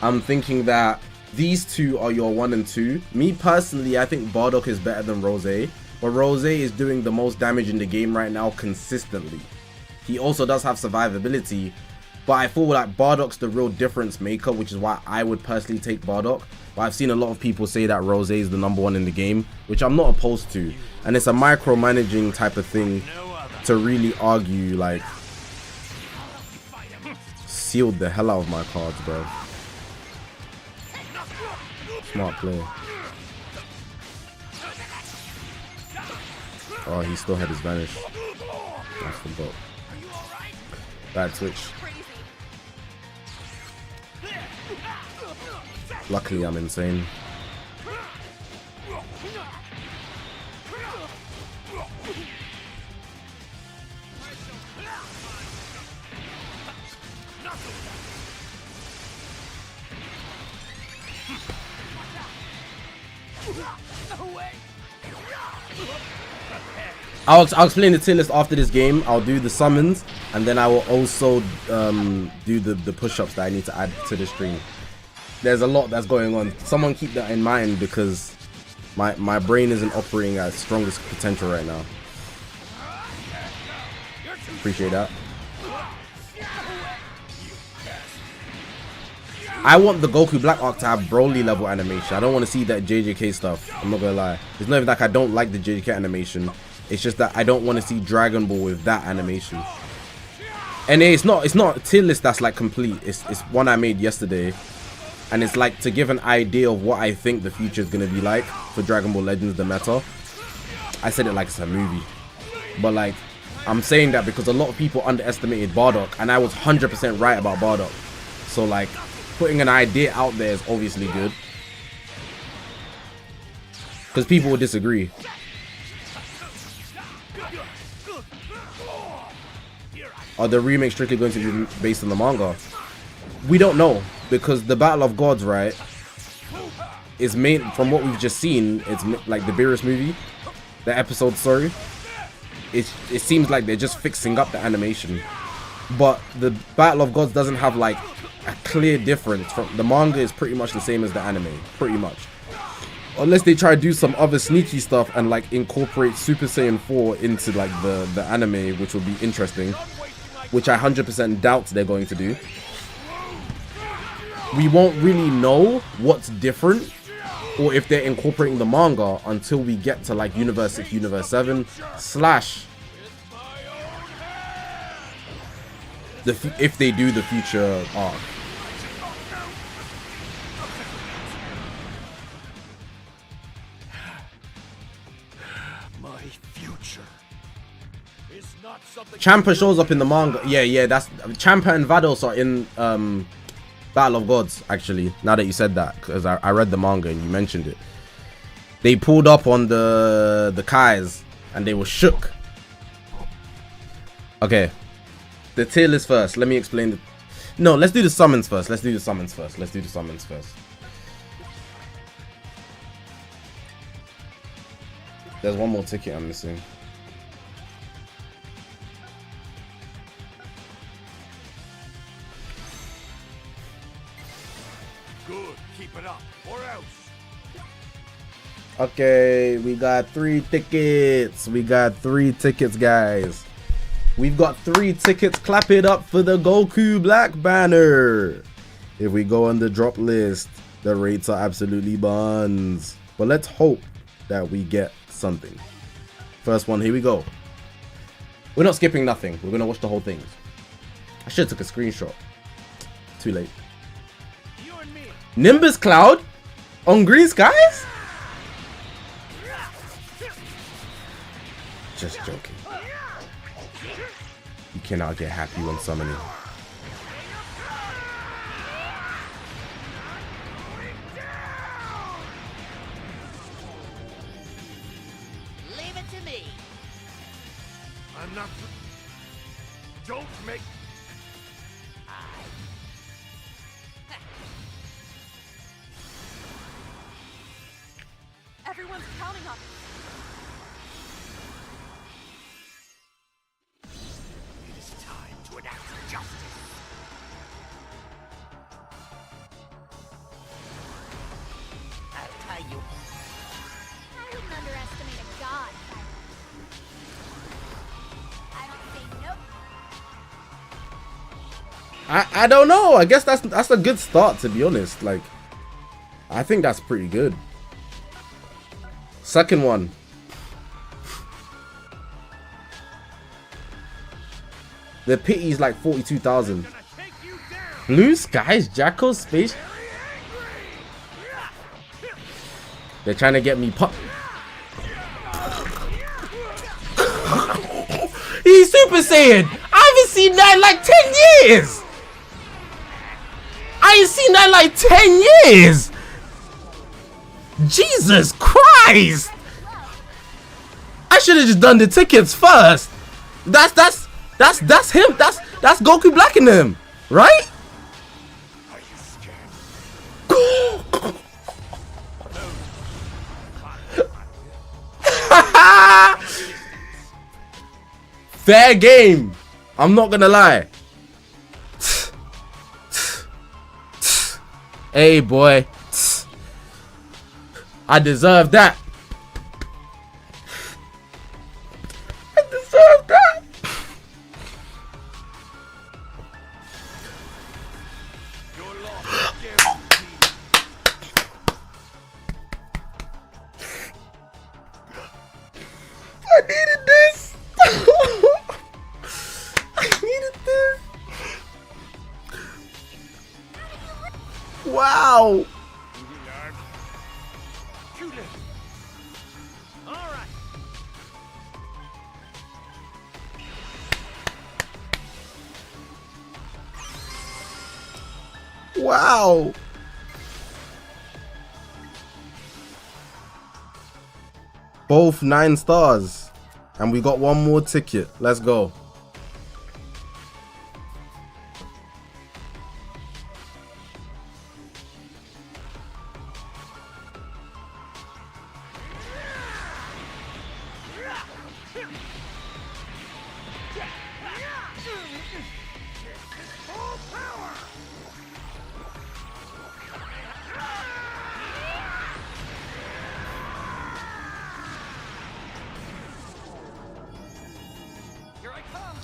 I'm thinking that these two are your 1 and 2. Me personally, I think Bardock is better than Rosé, but Rosé is doing the most damage in the game right now consistently. He also does have survivability, but I feel like Bardock's the real difference maker, which is why I would personally take Bardock. But I've seen a lot of people say that Rosé is the #1 in the game, which I'm not opposed to. And it's a micromanaging type of thing to really argue, like, sealed the hell out of my cards, bro. Smart play. Oh, he still had his vanish. I forgot. Bad switch. Luckily, I'm insane. I'll explain the tier list after this game. I'll do the summons, and then I will also do the push-ups that I need to add to the stream. There's a lot that's going on. Someone keep that in mind because my brain isn't operating at its strongest potential right now. Appreciate that. I want the Goku Black arc to have Broly level animation. I don't want to see that JJK stuff. I'm not gonna lie. It's not even like I don't like the JJK animation. It's just that I don't want to see Dragon Ball with that animation. And it's not a tier list that's like complete. It's one I made yesterday, and it's like to give an idea of what I think the future is gonna be like for Dragon Ball Legends, the meta. I said it like it's a movie, but like I'm saying that because a lot of people underestimated Bardock, and I was 100% right about Bardock. So like putting an idea out there is obviously good because people will disagree. Are the remakes strictly going to be based on the manga? We don't know, because the Battle of Gods, right, is made from what we've just seen. It's like the Beerus movie, the episode, sorry. It seems like they're just fixing up the animation, but the Battle of Gods doesn't have like a clear difference. From the manga is pretty much the same as the anime, pretty much, unless they try to do some other sneaky stuff and like incorporate Super Saiyan 4 into like the anime, which would be interesting, which I 100% doubt they're going to do. We won't really know what's different or if they're incorporating the manga until we get to like Universe 6, Universe 7 slash if they do the future arc. My future is not something. Champa shows up in the manga. Yeah, that's Champa and Vados are in Battle of Gods, actually, now that you said that, because I read the manga and you mentioned it. They pulled up on the Kais and they were shook. Okay, the tier list first. Let me explain the... No, let's do the summons first. Let's do the summons first. There's one more ticket I'm missing. Good, keep it up, or else. Okay, we got 3 tickets. We got 3 tickets, guys. We've got 3 tickets. Clap it up for the Goku Black banner. If we go on the drop list, the rates are absolutely buns. But let's hope that we get something. First one, here we go. We're not skipping nothing. We're gonna watch the whole thing. I should have took a screenshot. Too late. Nimbus Cloud on green skies? Just joking. You cannot get happy when summoning. Leave it to me. I'm not. Don't make. Everyone's counting on me. It is time to enact justice. I'll tie you. I wouldn't underestimate a god. I don't say nope. I don't know. I guess that's a good start, to be honest. Like, I think that's pretty good. Second one. The pity is like 42,000. Blue skies, Jacko space. They're trying to get me pop. He's Super Saiyan. I haven't seen that in like 10 years. I ain't seen that in like 10 years. Jesus Christ! I should have just done the tickets first. That's him. That's Goku Black in him, right? Are you scared? Fair game. I'm not gonna lie. Hey boy. I deserve that. I deserve that. Your loss is guaranteed. I needed this. I needed this. Wow. Wow. Both 9 stars. And we got one more ticket. Let's go.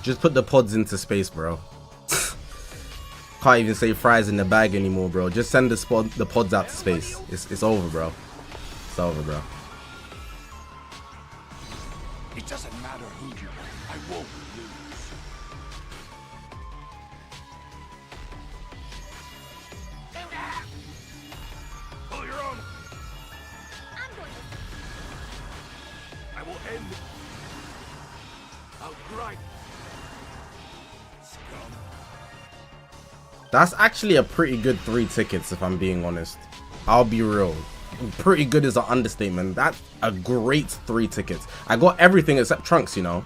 Just put the pods into space, bro. Can't even say fries in the bag anymore, bro. Just send the pods out to space. It's over, bro. It's over, bro. It doesn't matter who you are. I won't lose. Pull your own. I'm going to. I will end it. I'll grind. Scum. That's actually a pretty good 3 tickets, if I'm being honest. I'll be real. Pretty good is an understatement. That's a great 3 tickets. I got everything except Trunks, you know,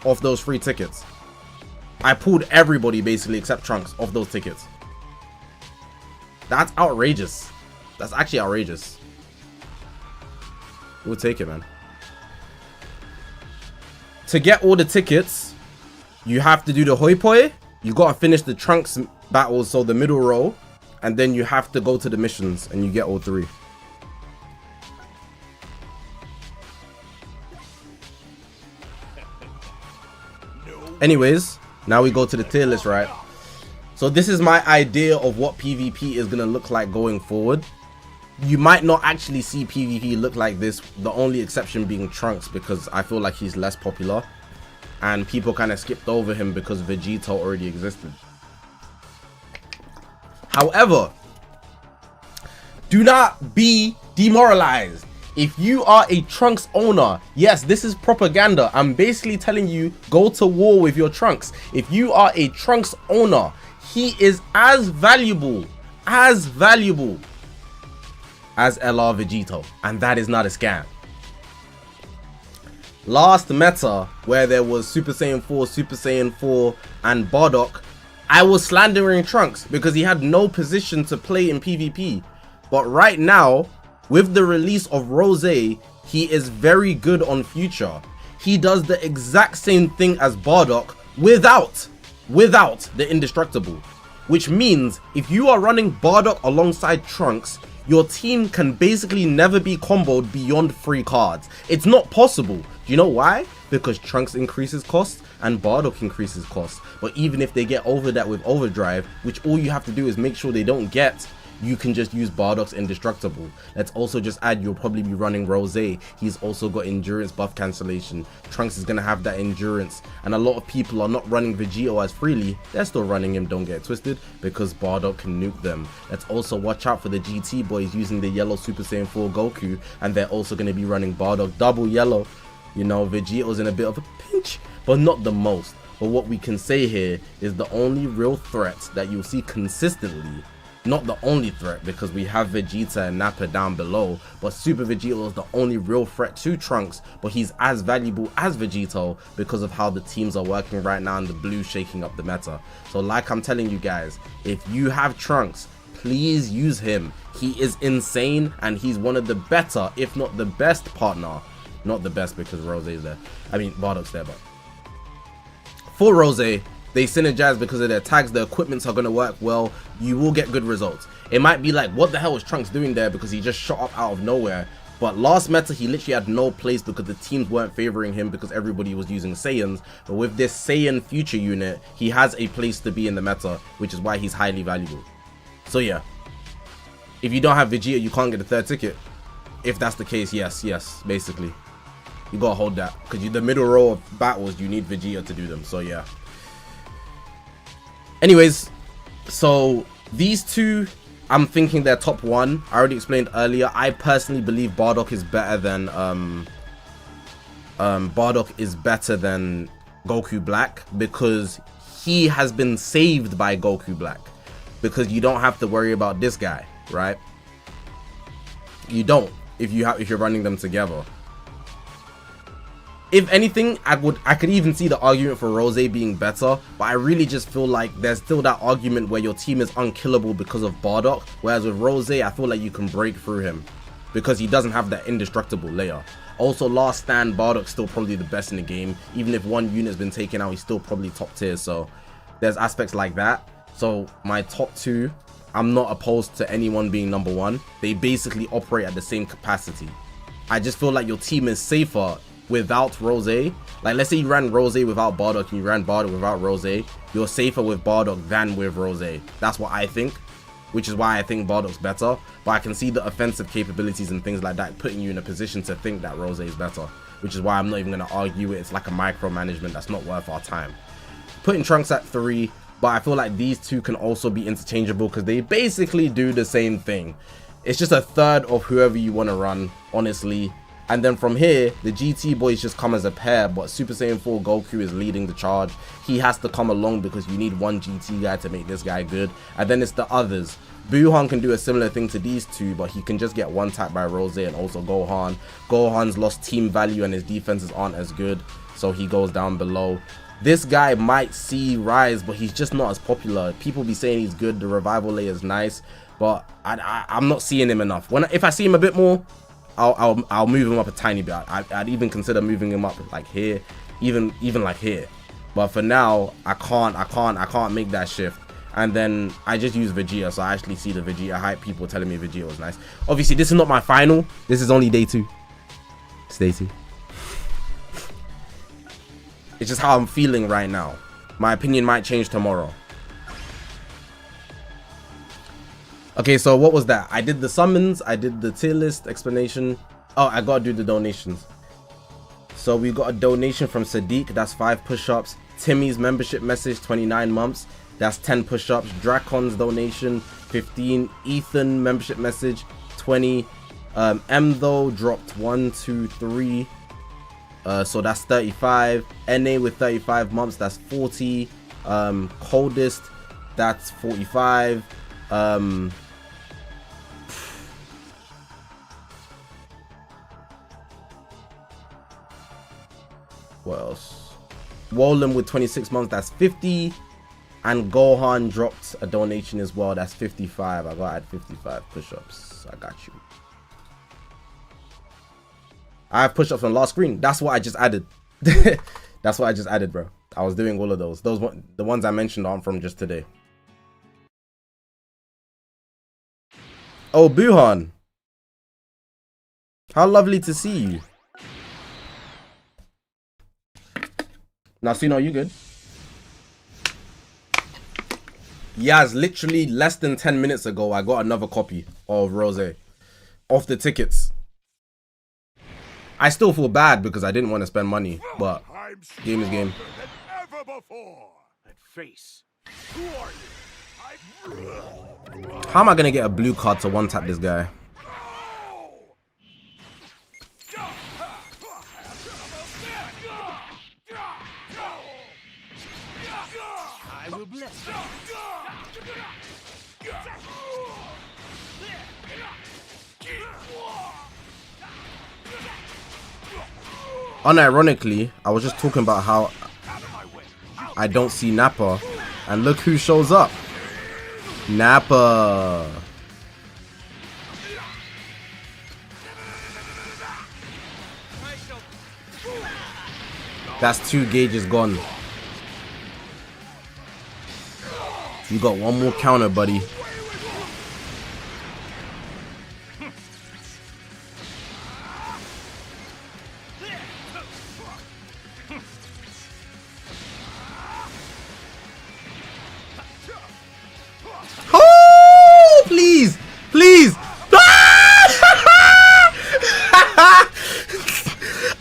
off those 3 tickets. I pulled everybody basically except Trunks off those tickets. That's outrageous. That's actually outrageous. We'll take it, man. To get all the tickets, you have to do the hoi poi. You gotta finish the Trunks battles, so the middle row, and then you have to go to the missions and you get all 3. Anyways, now we go to the tier list, right? So this is my idea of what PvP is gonna look like going forward. You might not actually see PvP look like this, the only exception being Trunks, because I feel like he's less popular and people kind of skipped over him because Vegeta already existed. However, do not be demoralized. If you are a Trunks owner, yes, this is propaganda. I'm basically telling you, go to war with your Trunks. If you are a Trunks owner, he is as valuable as LR Vegito, and that is not a scam. Last meta, where there was Super Saiyan 4, Super Saiyan 4, and Bardock, I was slandering Trunks because he had no position to play in PvP. But right now, with the release of Rosé, he is very good on Future. He does the exact same thing as Bardock without the indestructible, which means if you are running Bardock alongside Trunks, your team can basically never be comboed beyond 3 cards. It's not possible. Do you know why? Because Trunks increases cost and Bardock increases cost. But even if they get over that with Overdrive, which all you have to do is make sure they don't get, you can just use Bardock's indestructible. Let's also just add, you'll probably be running Rosé. He's also got endurance buff cancellation. Trunks is gonna have that endurance, and a lot of people are not running Vegito as freely. They're still running him, don't get it twisted, because Bardock can nuke them. Let's also watch out for the GT boys using the yellow Super Saiyan 4 Goku, and they're also gonna be running Bardock double yellow. You know, Vegito's in a bit of a pinch, but not the most. But what we can say here is the only real threat that you'll see consistently, not the only threat, because we have Vegeta and Nappa down below, but Super Vegito is the only real threat to Trunks, but he's as valuable as Vegito because of how the teams are working right now and the blue shaking up the meta. So like I'm telling you guys, if you have Trunks, please use him. He is insane and he's one of the better, if not the best partner. Not the best because Rosé's there. I mean, Bardock's there, but for Rosé, they synergize because of their tags. The equipments are going to work well. You will get good results. It might be like, what the hell was Trunks doing there, because he just shot up out of nowhere. But last meta, he literally had no place because the teams weren't favoring him because everybody was using Saiyans. But with this Saiyan future unit, he has a place to be in the meta, which is why he's highly valuable. So yeah, if you don't have Vegeta, you can't get the 3rd ticket. If that's the case, yes, basically. You gotta hold that, because the middle row of battles, you need Vegeta to do them. So yeah. Anyways, so these two, I'm thinking they're top 1. I already explained earlier. I personally believe Bardock is better than Goku Black, because he has been saved by Goku Black. Because you don't have to worry about this guy, right? You don't if you're running them together. If anything, I could even see the argument for Rosé being better, but I really just feel like there's still that argument where your team is unkillable because of Bardock, whereas with Rosé, I feel like you can break through him because he doesn't have that indestructible layer. Also, last stand, Bardock's still probably the best in the game. Even if one unit's been taken out, he's still probably top tier, so there's aspects like that. So my top 2, I'm not opposed to anyone being number 1. They basically operate at the same capacity. I just feel like your team is safer without Rosé. Like, let's say you ran Rosé without Bardock and you ran Bardock without Rosé, you're safer with Bardock than with Rosé. That's what I think, which is why I think Bardock's better. But I can see the offensive capabilities and things like that putting you in a position to think that Rosé is better, which is why I'm not even going to argue it. It's like a micromanagement that's not worth our time. Putting Trunks at 3, but I feel like these two can also be interchangeable because they basically do the same thing. It's just a third of whoever you want to run, honestly. And then from here, the GT boys just come as a pair, but Super Saiyan 4 Goku is leading the charge. He has to come along because you need one GT guy to make this guy good. And then it's the others. Buhan can do a similar thing to these two, but he can just get one tapped by Rosé and also Gohan. Gohan's lost team value and his defenses aren't as good, so he goes down below. This guy might see rise, but he's just not as popular. People be saying he's good, the revival layer is nice, but I'm not seeing him enough. If I see him a bit more, I'll move him up a tiny bit. I'd even consider moving him up like here, even like here. But for now, I can't make that shift. And then I just use Vegeta, so I actually see the Vegeta hype. People telling me Vegeta was nice. Obviously, this is not my final. This is only day 2. It's day 2. It's just how I'm feeling right now. My opinion might change tomorrow. Okay, so what was that? I did the summons, I did the tier list explanation. Oh, I gotta do the donations. So we got a donation from Sadiq, that's 5 push-ups. Timmy's membership message, 29 months, that's 10 push-ups. Dracon's donation, 15. Ethan membership message, 20. Though dropped 1, 2, 3. So that's 35. NA with 35 months, that's 40. Coldest, that's 45. What else? Wolem with 26 months, that's 50. And Gohan dropped a donation as well, that's 55. I gotta add 55 push-ups. I got you. I have push-ups on last screen. That's what I just added. That's what I just added, bro. I was doing all of those. The ones I mentioned aren't from just today. Oh, Buhan. How lovely to see you. Now, Sino, you good? Yaz, literally less than 10 minutes ago, I got another copy of Rosé off the tickets. I still feel bad because I didn't want to spend money, but game is game. Ever before. That face. Who are you? How am I gonna get a blue card to one tap this guy? I will bless you. Unironically, I was just talking about how I don't see Nappa, and look who shows up. Nappa. That's 2 gauges gone. You got one more counter, buddy. Oh, please, please.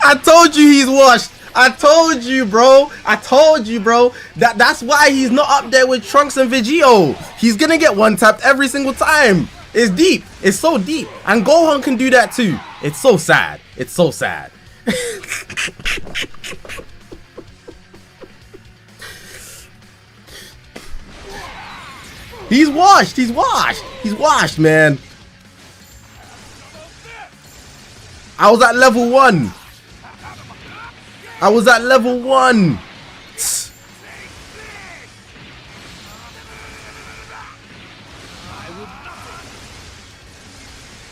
I told you he's washed. I told you, bro. I told you, bro. That's why he's not up there with Trunks and Vegito. He's gonna get one tapped every single time. It's deep. It's so deep. And Gohan can do that too. It's so sad. It's so sad. He's washed. He's washed. He's washed, man. I was at level 1. I was at level 1.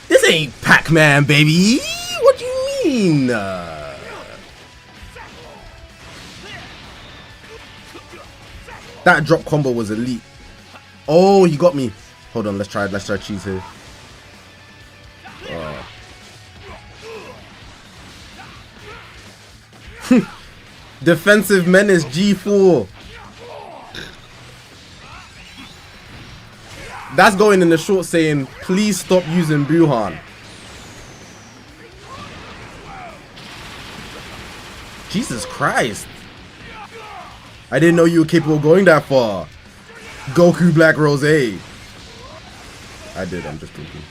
This ain't Pac-Man, baby. What do you mean? That drop combo was elite. Oh, he got me. Hold on, let's try cheese here. Defensive menace G4. That's going in the short saying, please stop using Buhan. Jesus Christ. I didn't know you were capable of going that far. Goku Black Rosé. I did, I'm just thinking.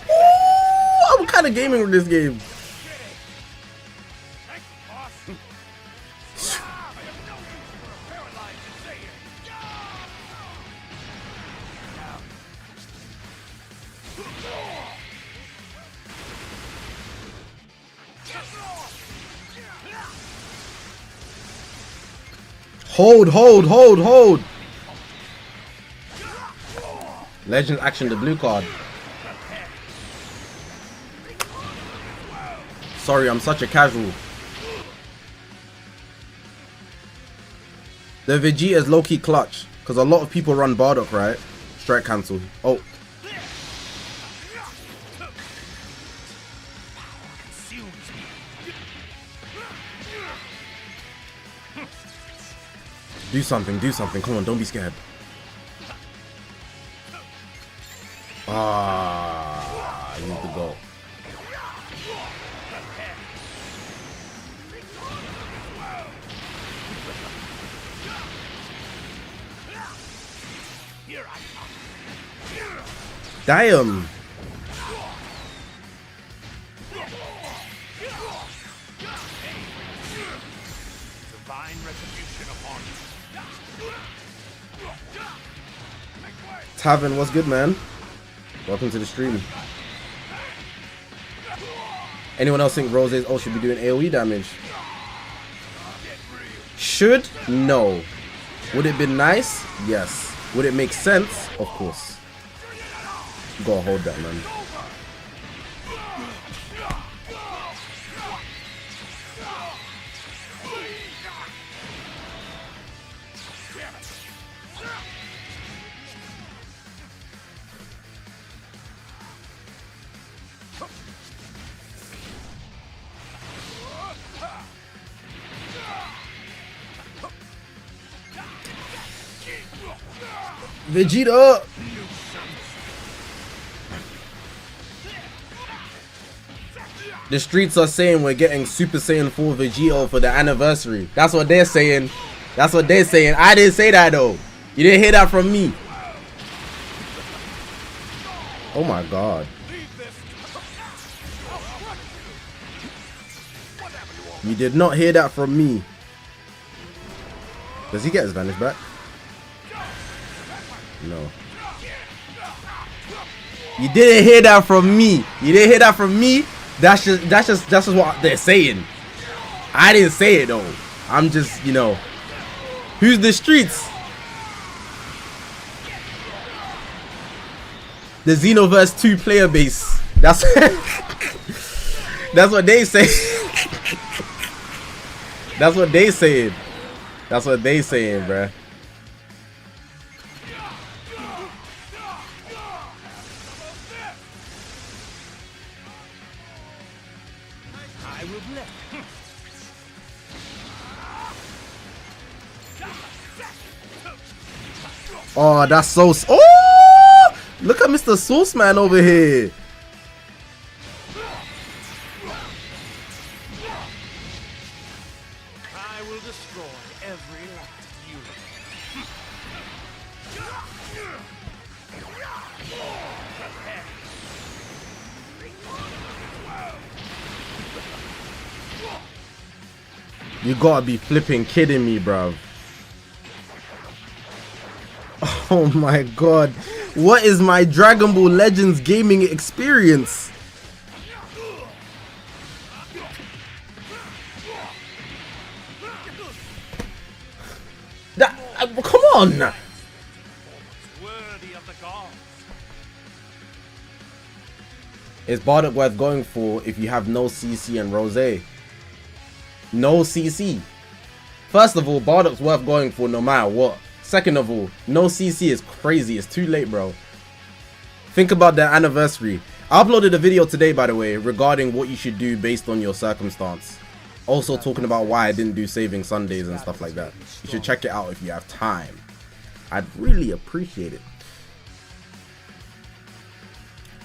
Ooh, I'm kind of gaming with this game. Hold. Legend action, the blue card. Sorry, I'm such a casual. The Vegeta is low-key clutch. Because a lot of people run Bardock, right? Strike cancel. Oh. Do something, do something. Come on, don't be scared. Ah, I need to go. Damn. Divine retribution upon you. Tavern, what's good, man? Welcome to the stream. Anyone else think Rosé's ult should be doing AoE damage? Should? No. Would it be nice? Yes. Would it make sense? Of course. Gotta hold that, man. Vegeta! The streets are saying we're getting Super Saiyan 4 Vegeta for the anniversary. That's what they're saying. That's what they're saying. I didn't say that though. You didn't hear that from me. Oh my god. You did not hear that from me. Does he get his vanish back? No. You didn't hear that from me. You didn't hear that from me. That's just what they're saying. I didn't say it though. I'm just, you know. Who's the streets? The Xenoverse 2 player base. That's that's what they say. That's what they saying. That's what they saying, bruh. Oh, that's so. Oh, look at Mr. Sauce Man over here. I will destroy every last unit. You gotta be flipping kidding me, bruv. Oh my god. What is my Dragon Ball Legends gaming experience? That, come on. Worthy of the gods. Is Bardock worth going for if you have no CC and Rosé? No CC. First of all, Bardock's worth going for no matter what. Second of all, no CC is crazy. It's too late, bro. Think about the anniversary. I uploaded a video today, by the way, regarding what you should do based on your circumstance. Also talking about why I didn't do saving Sundays and stuff like that. You should check it out if you have time. I'd really appreciate it.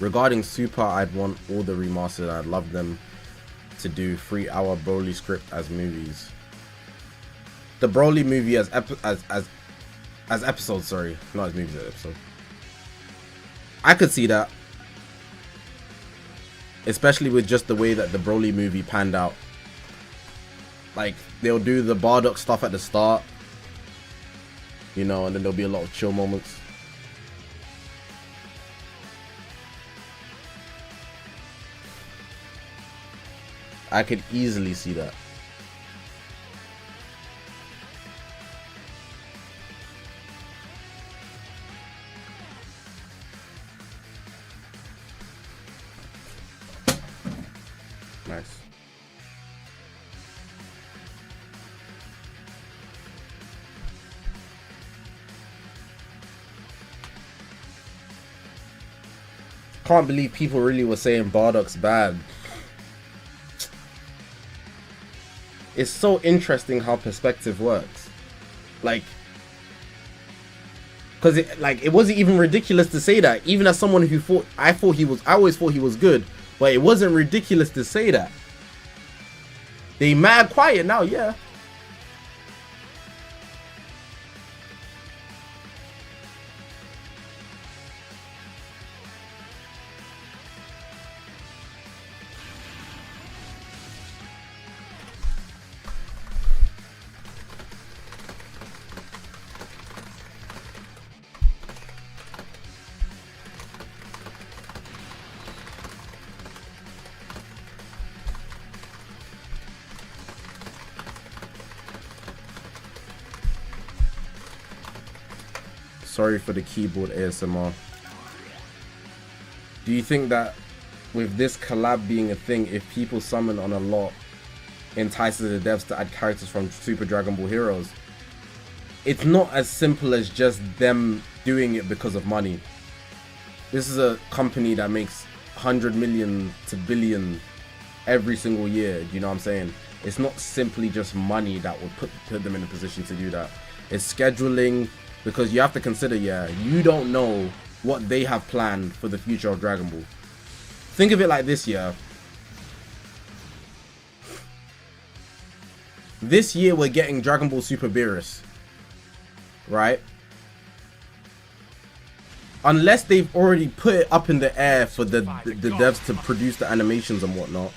Regarding Super, I'd want all the remastered. I'd love them to do 3-hour Broly script as movies. The Broly movie as episodes, sorry, not as movies, as episode. I could see that, especially with just the way that the Broly movie panned out. Like, they'll do the Bardock stuff at the start, you know, and then there'll be a lot of chill moments. I could easily see that. Nice. can't believe people really were saying Bardock's bad. It's so interesting how perspective works. Like, because it wasn't even ridiculous to say that. Even as someone who I always thought he was good, but it wasn't ridiculous to say that. They mad quiet now, yeah. Sorry for the keyboard ASMR. Do you think that with this collab being a thing, if people summon on a lot, entices the devs to add characters from Super Dragon Ball Heroes? It's not as simple as just them doing it because of money. This is a company that makes 100 million to billion every single year. Do you know what I'm saying? It's not simply just money that would put them in a position to do that. It's scheduling. Because you have to consider, yeah, you don't know what they have planned for the future of Dragon Ball. Think of it like this, yeah. This year we're getting Dragon Ball Super Beerus, right? Unless they've already put it up in the air for the devs to produce the animations and whatnot.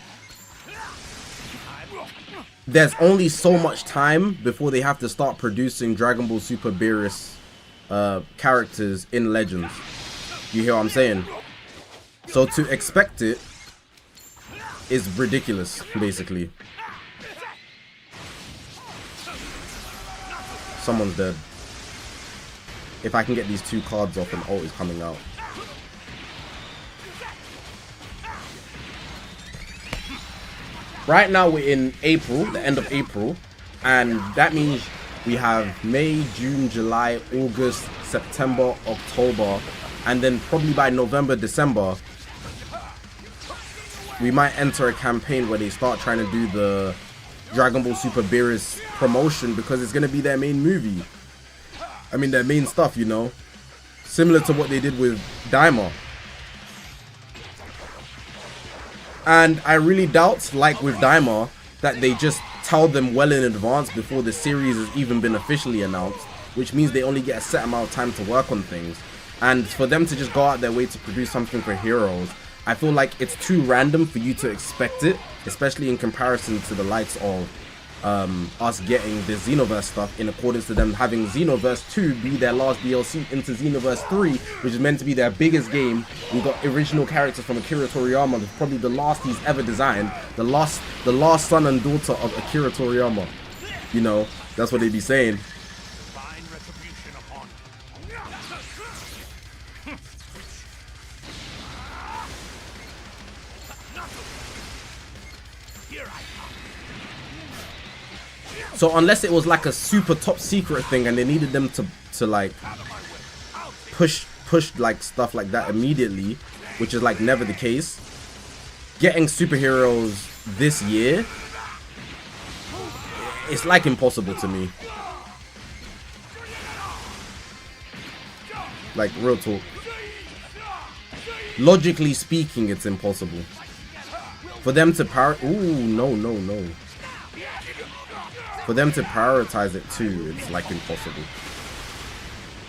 There's only so much time before they have to start producing Dragon Ball Super Beerus characters in Legends. You hear what I'm saying? So to expect it is ridiculous, basically. Someone's dead. If I can get these two cards off, an ult is coming out. Right now we're in April, the end of April, and that means we have May, June, July, August, September, October, and then probably by November, December, we might enter a campaign where they start trying to do the Dragon Ball Super Beerus promotion, because it's going to be their main movie. I mean, their main stuff, you know. Similar to what they did with Daima. And I really doubt, like with Daima, that they just tell them well in advance before the series has even been officially announced, which means they only get a set amount of time to work on things. And for them to just go out their way to produce something for Heroes, I feel like it's too random for you to expect it, especially in comparison to the likes of us getting the Xenoverse stuff, in accordance to them having Xenoverse 2 be their last DLC into Xenoverse 3, which is meant to be their biggest game. We got original characters from Akira Toriyama, probably the last he's ever designed, the last son and daughter of Akira Toriyama. You know, that's what they be saying. So unless it was like a super top secret thing and they needed them to like push like stuff like that immediately, which is like never the case, getting superheroes this year, it's like impossible to me. Like, real talk. Logically speaking, it's impossible. For them to no. For them to prioritize it too, it's like impossible.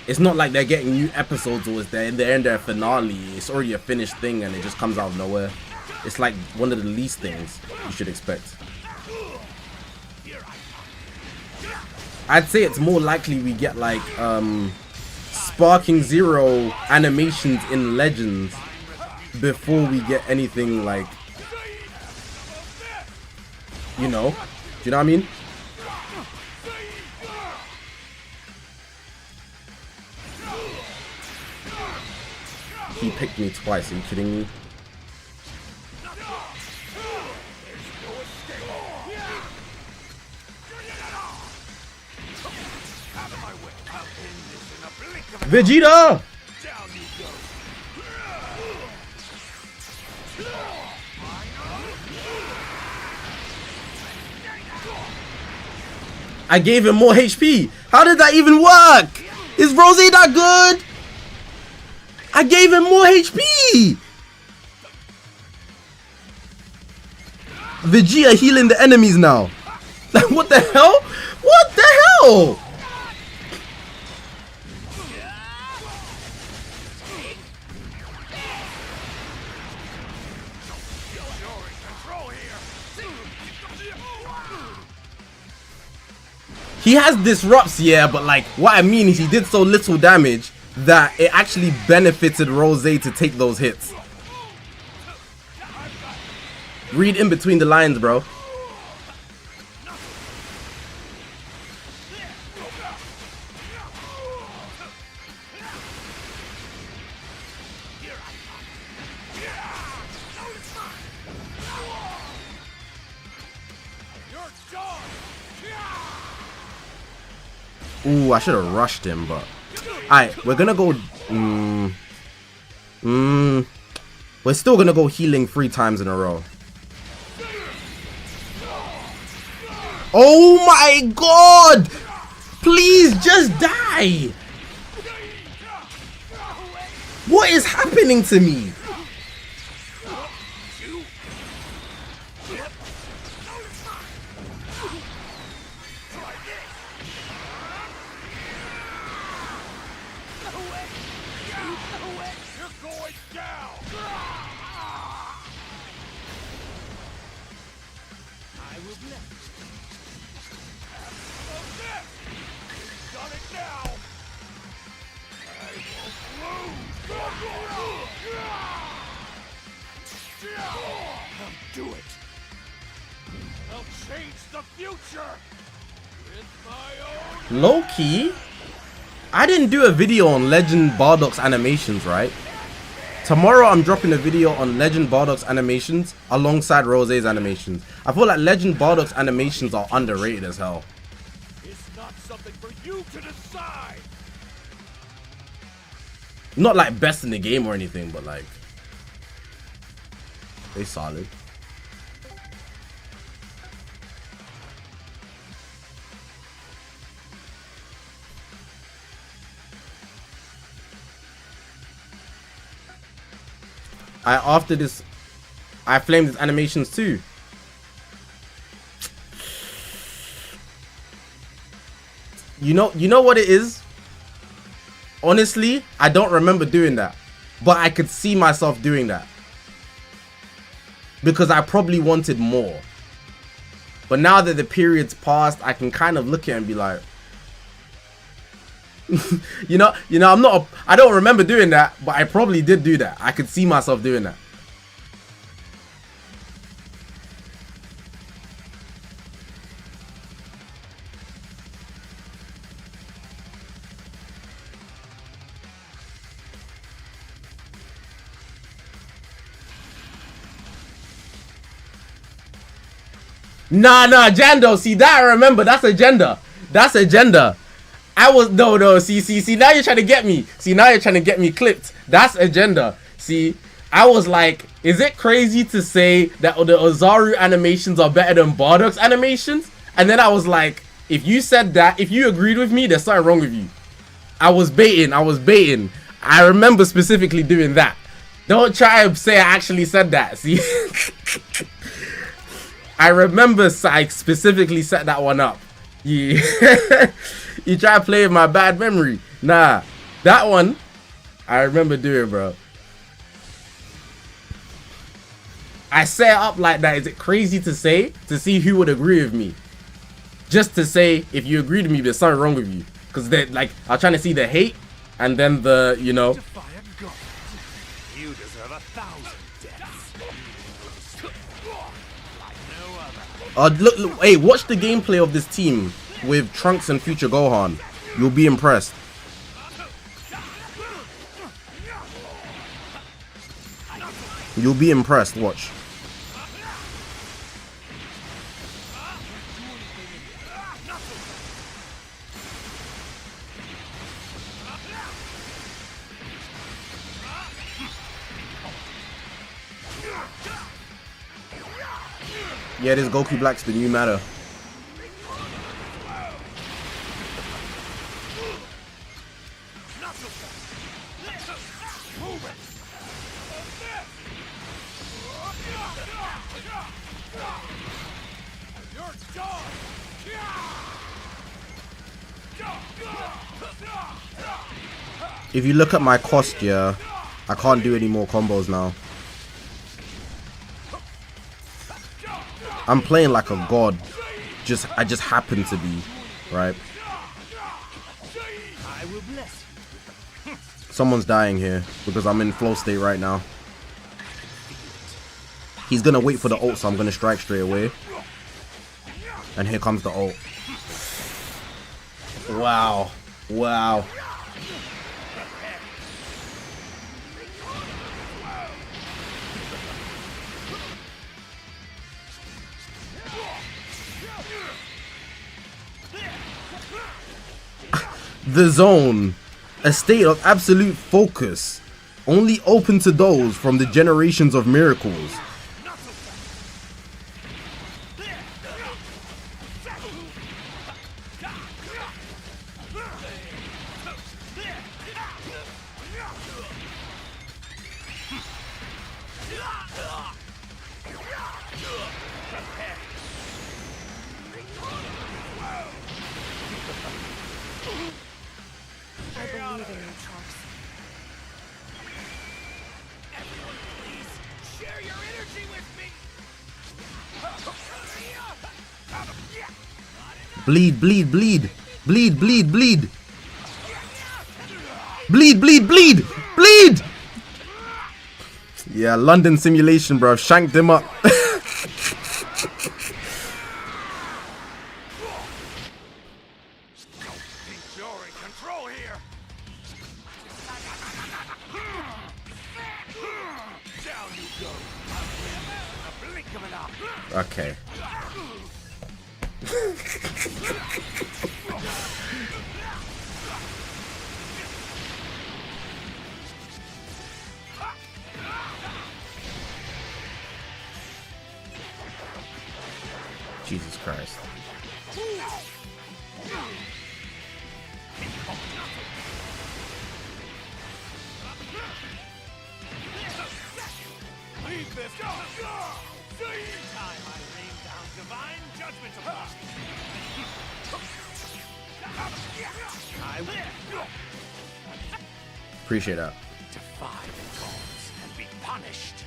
It's not like they're getting new episodes or they're in their finale. It's already a finished thing and it just comes out of nowhere. It's like one of the least things you should expect. I'd say it's more likely we get like Sparking Zero animations in Legends before we get anything like, you know? Do you know what I mean? He picked me twice, are you kidding me? Vegeta! I gave him more HP. How did that even work? Is Rosé that good? I gave him more HP. Vegeta healing the enemies now. Like, what the hell? What the hell? He has disrupts, yeah, but like, what I mean is he did so little damage that it actually benefited Rosé to take those hits. Read in between the lines, bro. Ooh, I should have rushed him, but... Alright, we're gonna go... We're still gonna go healing 3 times in a row. Oh my god! Please just die! What is happening to me? Do it. I'll change the future with my own. Low-key, I didn't do a video on Legend Bardock's animations, right? Tomorrow I'm dropping a video on Legend Bardock's animations alongside Rosé's animations. I feel like Legend Bardock's animations are underrated as hell. It's not something for you to decide. Not like best in the game or anything, but like, they solid. After this, I flamed his animations too. You know what it is? Honestly, I don't remember doing that, but I could see myself doing that because I probably wanted more. But now that the period's passed, I can kind of look at it and be like, I don't remember doing that, but I probably did do that. I could see myself doing that. Nah, Jando, see that I remember, that's agenda. That's agenda. I was no, see, now you're trying to get me. See, now you're trying to get me clipped. That's agenda. See, I was like, is it crazy to say that the Ozaru animations are better than Bardock's animations? And then I was like, if you said that, if you agreed with me, there's something wrong with you. I was baiting. I remember specifically doing that. Don't try and say I actually said that. See, I remember I specifically set that one up. Yeah. You try to play with my bad memory. Nah, that one I remember doing, bro. I set it up like that. Is it crazy to say, to see who would agree with me? Just to say, if you agree with me, there's something wrong with you. Because they're like, I'm trying to see the hate and then the, you know. You deserve 1,000 deaths. Like no other. Look, hey, watch the gameplay of this team with Trunks and Future Gohan. You'll be impressed. You'll be impressed, watch. Yeah, this Goku Black's the new matter. You're done! If you look at my cost, yeah, I can't do any more combos now. I'm playing like a god. I just happen to be, right? I will bless you. Someone's dying here because I'm in flow state right now. He's gonna wait for the ult, so I'm gonna strike straight away. And here comes the ult. Wow. Wow. The zone, a state of absolute focus, only open to those from the generations of miracles. I believe in you, Trunks. Everyone, please share your energy with me. Bleed, bleed, bleed. Bleed, bleed, bleed. Bleed, bleed, bleed. Bleed! Yeah, London simulation, bro. Shanked him up. You're in control here. Down you go. A blink of an eye. Okay. Jesus Christ. Leave this. Go. See? Time I rain down divine judgment upon you. I will. Appreciate that. Defy the gods and be punished.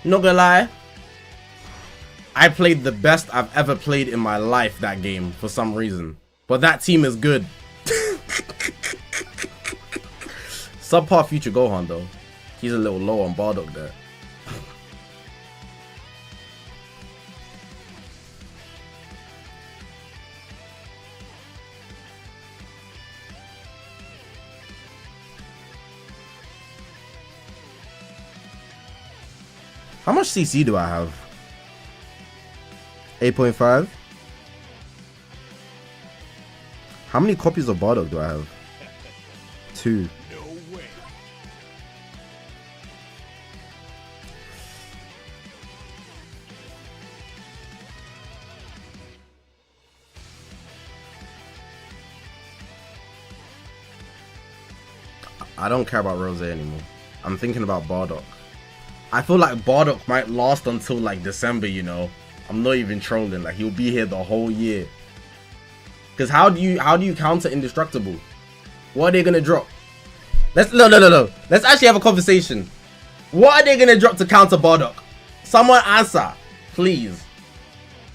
Not gonna lie, I played the best I've ever played in my life that game for some reason. But that team is good. Subpar future Gohan though. He's a little low on Bardock there. How much CC do I have? 8.5. How many copies of Bardock do I have? 2. No way. I don't care about Rosé anymore. I'm thinking about Bardock. I feel like Bardock might last until like December, you know. I'm not even trolling. Like he'll be here the whole year. Cause how do you counter indestructible? What are they gonna drop? No. Let's actually have a conversation. What are they gonna drop to counter Bardock? Someone answer, please.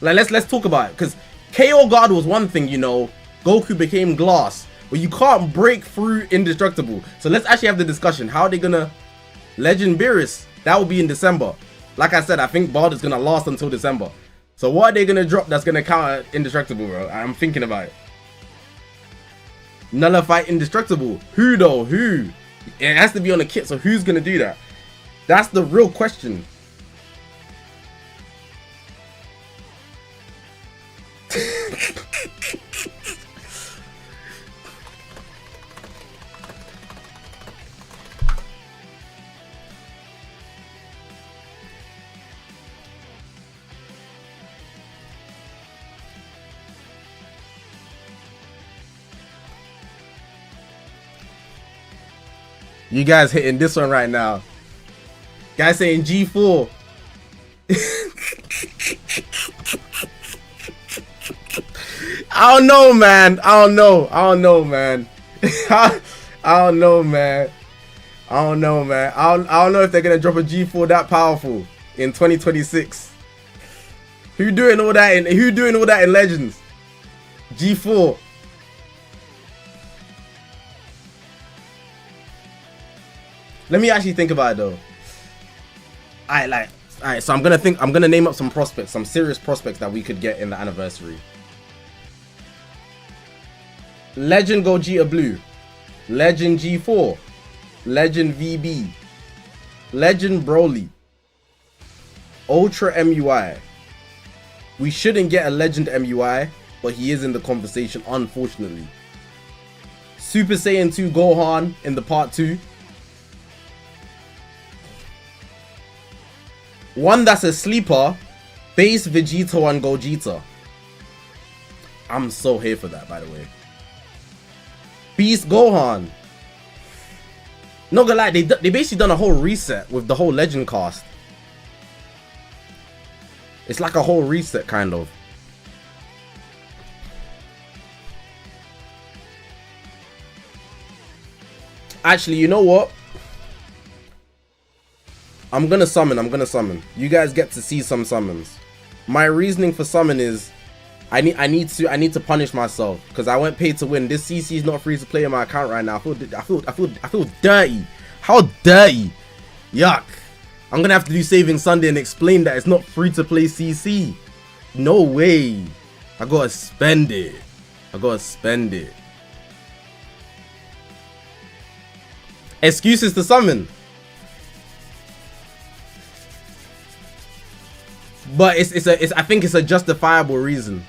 Like let's talk about it. Cause KO Guard was one thing, you know. Goku became glass, but you can't break through indestructible. So let's actually have the discussion. How are they gonna Legend Beerus? That will be in December. Like I said, I think Bard is gonna last until December. So what are they gonna drop that's gonna counter indestructible, bro? I'm thinking about it. Nullify indestructible. Who though? Who? It has to be on a kit, so who's gonna do that? That's the real question. You guys hitting this one right now. Guys saying G4. I don't know, man. I don't know, man. I don't know, man. I don't know if they're gonna drop a G4 that powerful in 2026. Who doing all that in Legends? G4. Let me actually think about it though. Alright, so I'm gonna name up some prospects, some serious prospects that we could get in the anniversary. Legend Gogeta Blue, Legend G4, Legend VB, Legend Broly, Ultra MUI. We shouldn't get a Legend MUI, but he is in the conversation, unfortunately. Super Saiyan 2 Gohan in the part 2. One that's a sleeper, base Vegeta and Gogeta. I'm so here for that, by the way. Beast Gohan. Not gonna lie, they basically done a whole reset with the whole Legend cast. It's like a whole reset, kind of. Actually, you know what? I'm gonna summon. You guys get to see some summons. My reasoning for summon is I need to punish myself because I went pay to win. This CC is not free to play in my account right now. I feel dirty. How dirty? Yuck. I'm gonna have to do Saving Sunday and explain that it's not free to play CC. No way. I gotta spend it. Excuses to summon. But I think it's a justifiable reason.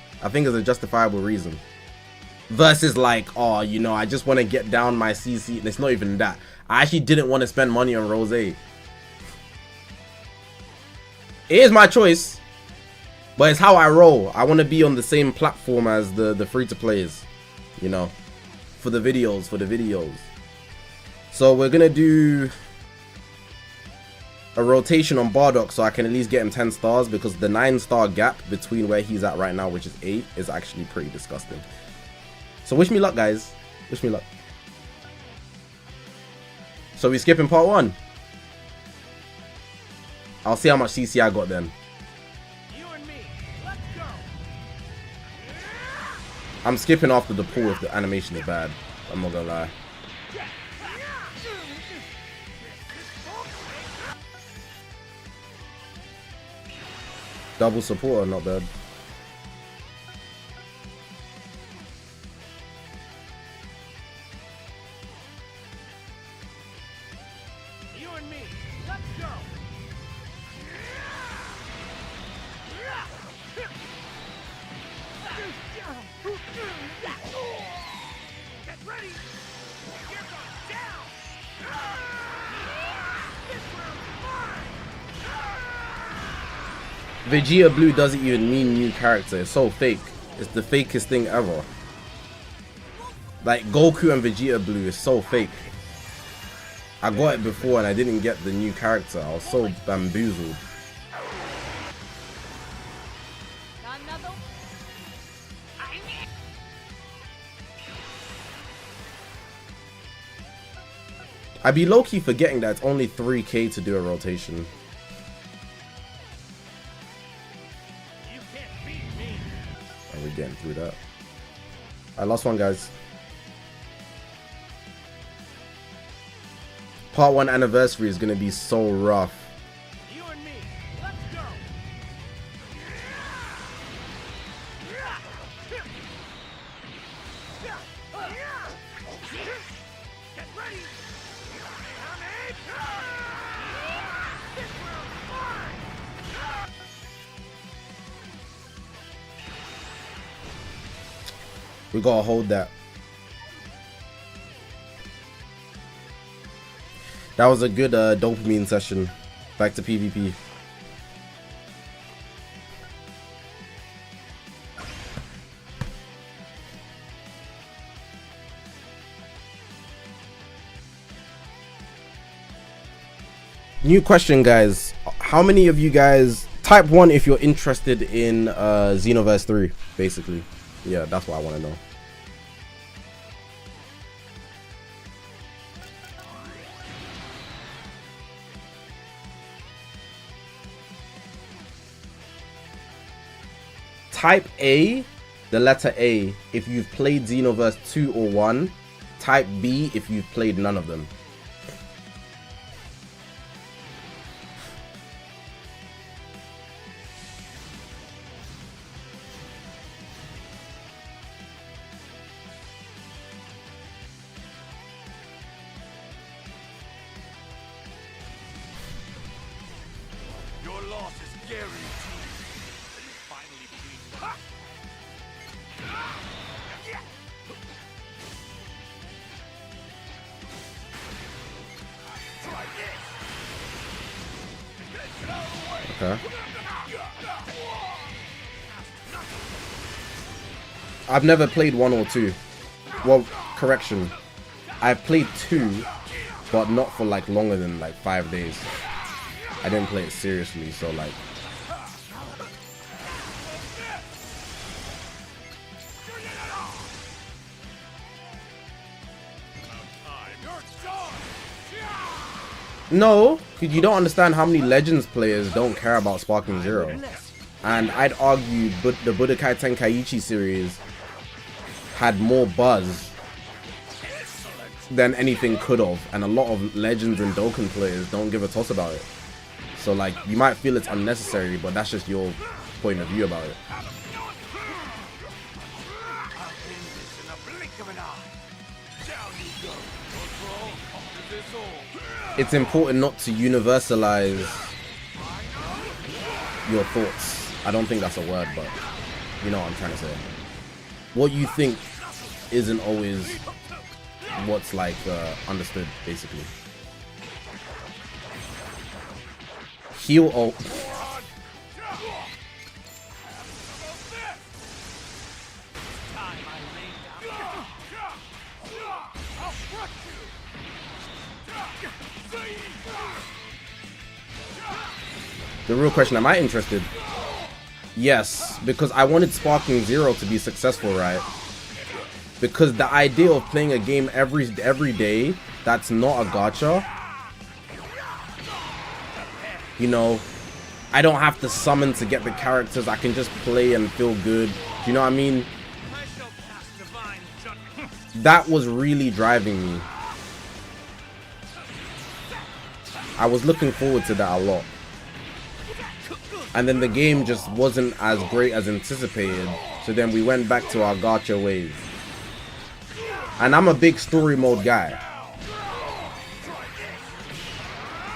Versus like, oh, you know, I just want to get down my CC. And it's not even that. I actually didn't want to spend money on Rosé. It is my choice, but it's how I roll. I want to be on the same platform as the free-to-players, you know, for the videos. So we're gonna do a rotation on Bardock so I can at least get him 10 stars, because the 9-star gap between where he's at right now, which is 8, is actually pretty disgusting. So wish me luck, guys. Wish me luck. So we skipping part 1. I'll see how much CC I got then. You and me, let's go. I'm skipping after the pool if the animation is bad. I'm not gonna lie. Double supporter, not bad. You and me, let's go. Get ready. You're going down. This round's mine. Vegeta Blue doesn't even mean new character. It's so fake. It's the fakest thing ever. Like Goku and Vegeta Blue is so fake. I got it before and I didn't get the new character. I was so bamboozled. I'd be low-key forgetting that it's only 3k to do a rotation. You can't beat me. Are we getting through that? Alright, last one, guys. Part 1 anniversary is gonna be so rough. You and me, let's go. Get ready. This round's mine. We gotta hold that. That was a good dopamine session. Back to PvP. New question, guys. How many of you guys type 1 if you're interested in Xenoverse 3, basically. Yeah, that's what I want to know. Type A, the letter A, if you've played Xenoverse 2 or 1. Type B if you've played none of them. Your loss is guaranteed. Finally beat. Ha! Try this. Okay. I've never played 1 or 2. Well, correction. I've played 2, but not for like longer than like 5 days. I didn't play it seriously, so like. No, you don't understand how many Legends players don't care about Sparking Zero. And I'd argue the Budokai Tenkaichi series had more buzz than anything could have. And a lot of Legends and Dokkan players don't give a toss about it. So like, you might feel it's unnecessary, but that's just your point of view about it. It's important not to universalize your thoughts. I don't think that's a word, but you know what I'm trying to say. What you think isn't always what's like understood, basically. Heal ult. The real question, am I interested? Yes, because I wanted Sparking Zero to be successful, right? Because the idea of playing a game every day that's not a gacha, you know, I don't have to summon to get the characters, I can just play and feel good. Do you know what I mean? That was really driving me. I was looking forward to that a lot. And then the game just wasn't as great as anticipated. So then we went back to our gacha ways. And I'm a big story mode guy.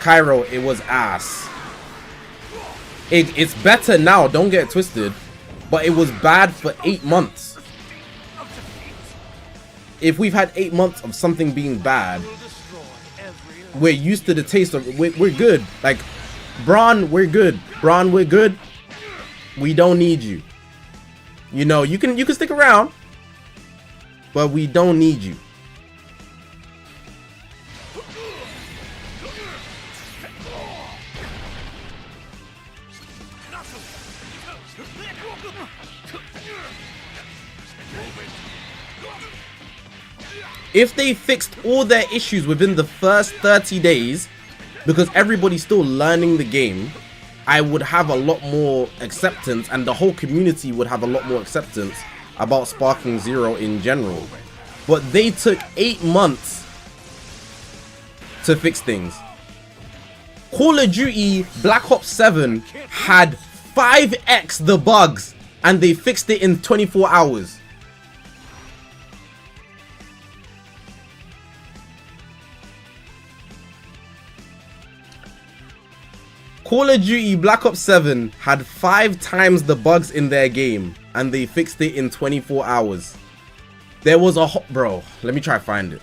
Cairo, it was ass. It's better now, don't get it twisted. But it was bad for 8 months. If we've had 8 months of something being bad, we're used to the taste of it. We're good. Like, Braun, we're good. Braun, we're good. We don't need you. You know, you can stick around, but we don't need you. If they fixed all their issues within the first 30 days, because everybody's still learning the game, I would have a lot more acceptance, and the whole community would have a lot more acceptance about Sparking Zero in general. But they took 8 months to fix things. Call of Duty Black Ops 7 had 5x the bugs, and they fixed it in 24 hours. Call of Duty Black Ops 7 had 5 times the bugs in their game, and they fixed it in 24 hours. There was a bro, let me try to find it.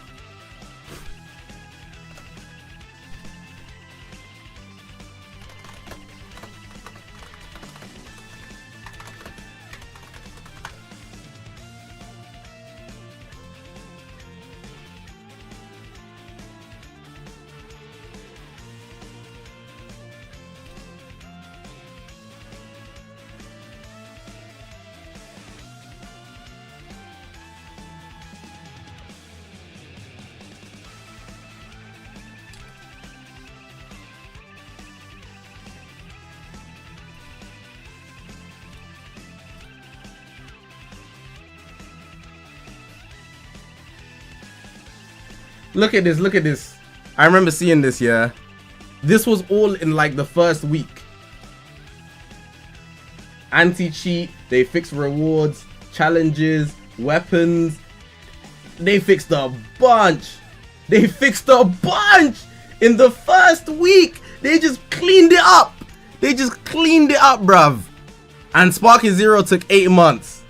Look at this, look at this. I remember seeing this, yeah. This was all in like the first week. Anti-cheat, they fixed rewards, challenges, weapons. They fixed a bunch. They fixed a bunch in the first week. They just cleaned it up. They just cleaned it up, bruv. And Sparking Zero took 8 months.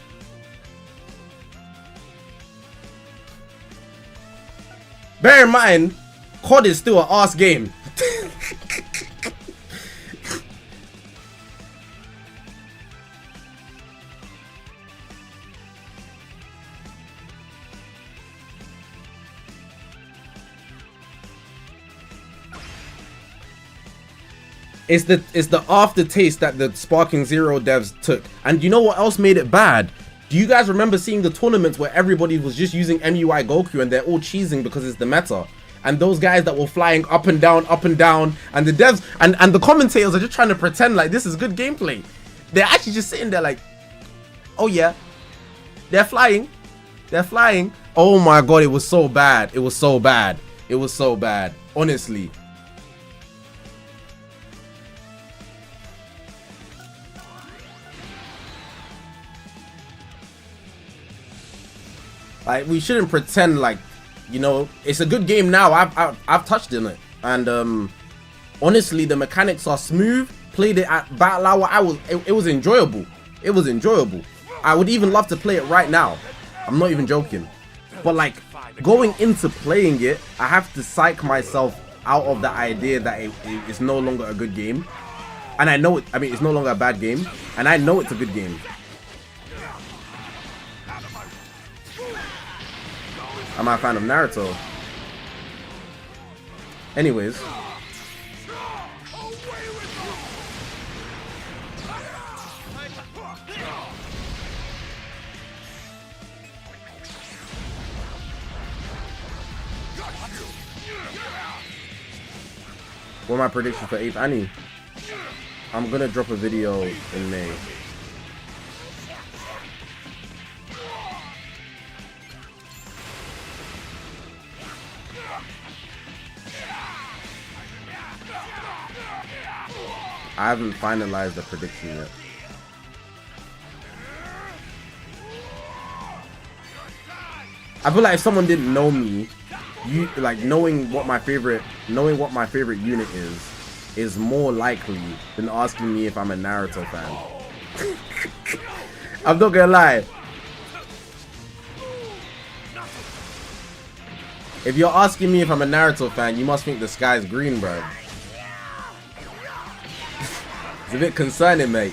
Bear in mind, COD is still an arse game. It's the aftertaste that the Sparking Zero devs took. And you know what else made it bad? Do you guys remember seeing the tournaments where everybody was just using MUI Goku and they're all cheesing because it's the meta? And those guys that were flying up and down, and the devs and the commentators are just trying to pretend like this is good gameplay. They're actually just sitting there like, oh yeah, they're flying. They're flying. Oh my god, it was so bad. It was so bad. It was so bad. Honestly. Like, we shouldn't pretend like, you know, it's a good game now. I've touched in it, and honestly, the mechanics are smooth. Played it at battle hour. It was enjoyable. It was enjoyable. I would even love to play it right now. I'm not even joking. But like, going into playing it, I have to psych myself out of the idea that it's no longer a good game. And I know it. I mean, it's no longer a bad game, and I know it's a good game. I'm not a fan of Naruto. Anyways. What are my predictions for 8th Annie? I'm gonna drop a video in May. I haven't finalized the prediction yet. I feel like if someone didn't know me, knowing what my favorite unit is more likely than asking me if I'm a Naruto fan. I'm not gonna lie. If you're asking me if I'm a Naruto fan, you must think the sky's green, bro. It's a bit concerning, mate.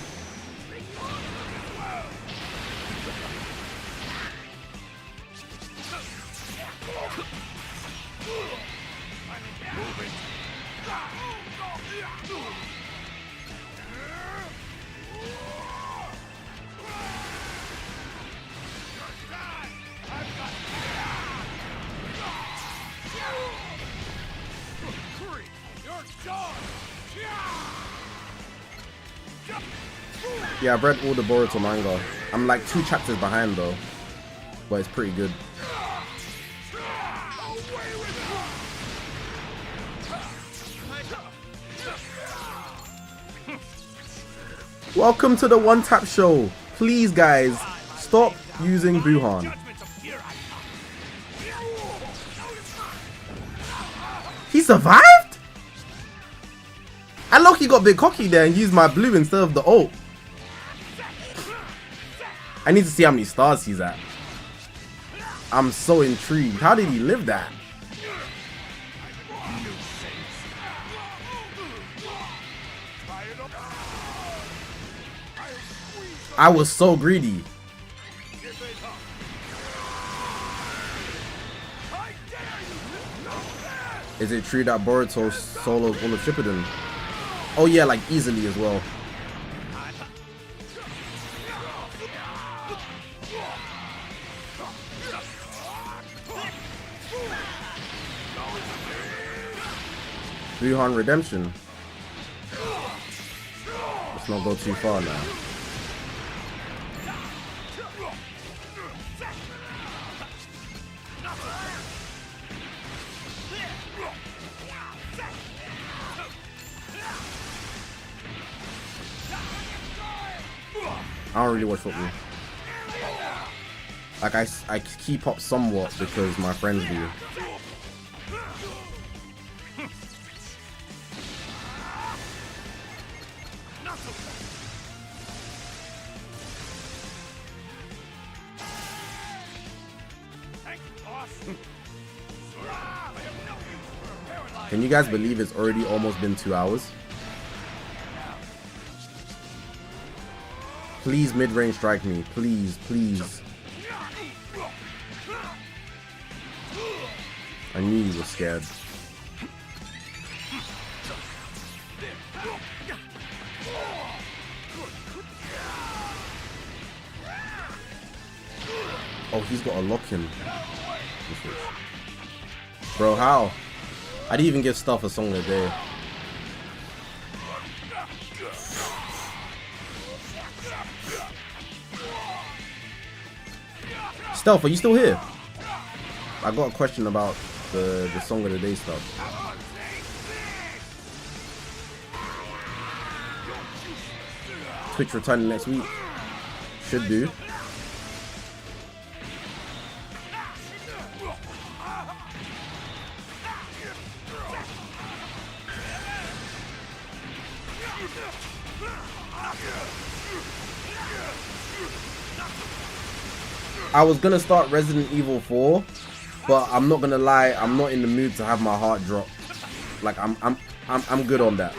Yeah, I've read all the Boruto manga. I'm like 2 chapters behind though, but it's pretty good. Welcome to the One Tap Show. Please, guys, stop using Buhan. He survived? I low-key got a bit cocky there and used my blue instead of the ult. I need to see how many stars he's at. I'm so intrigued. How did he live that? I was so greedy. Is it true that Boruto solos all of Shippuden? Oh yeah, like easily as well. Buhan Redemption. Let's not go too far now. I don't really watch football. Like I keep up somewhat because my friends do. Can you guys believe it's already almost been 2 hours? Please mid-range strike me. Please, please. I knew you were scared. Oh, he's got a lock-in. Bro, how? I didn't even give Stuff a song of the day. Stealth, are you still here? I got a question about the song of the day stuff. Twitch returning next week. Should do. I was gonna start Resident Evil 4, but I'm not gonna lie, I'm not in the mood to have my heart drop. Like I'm good on that.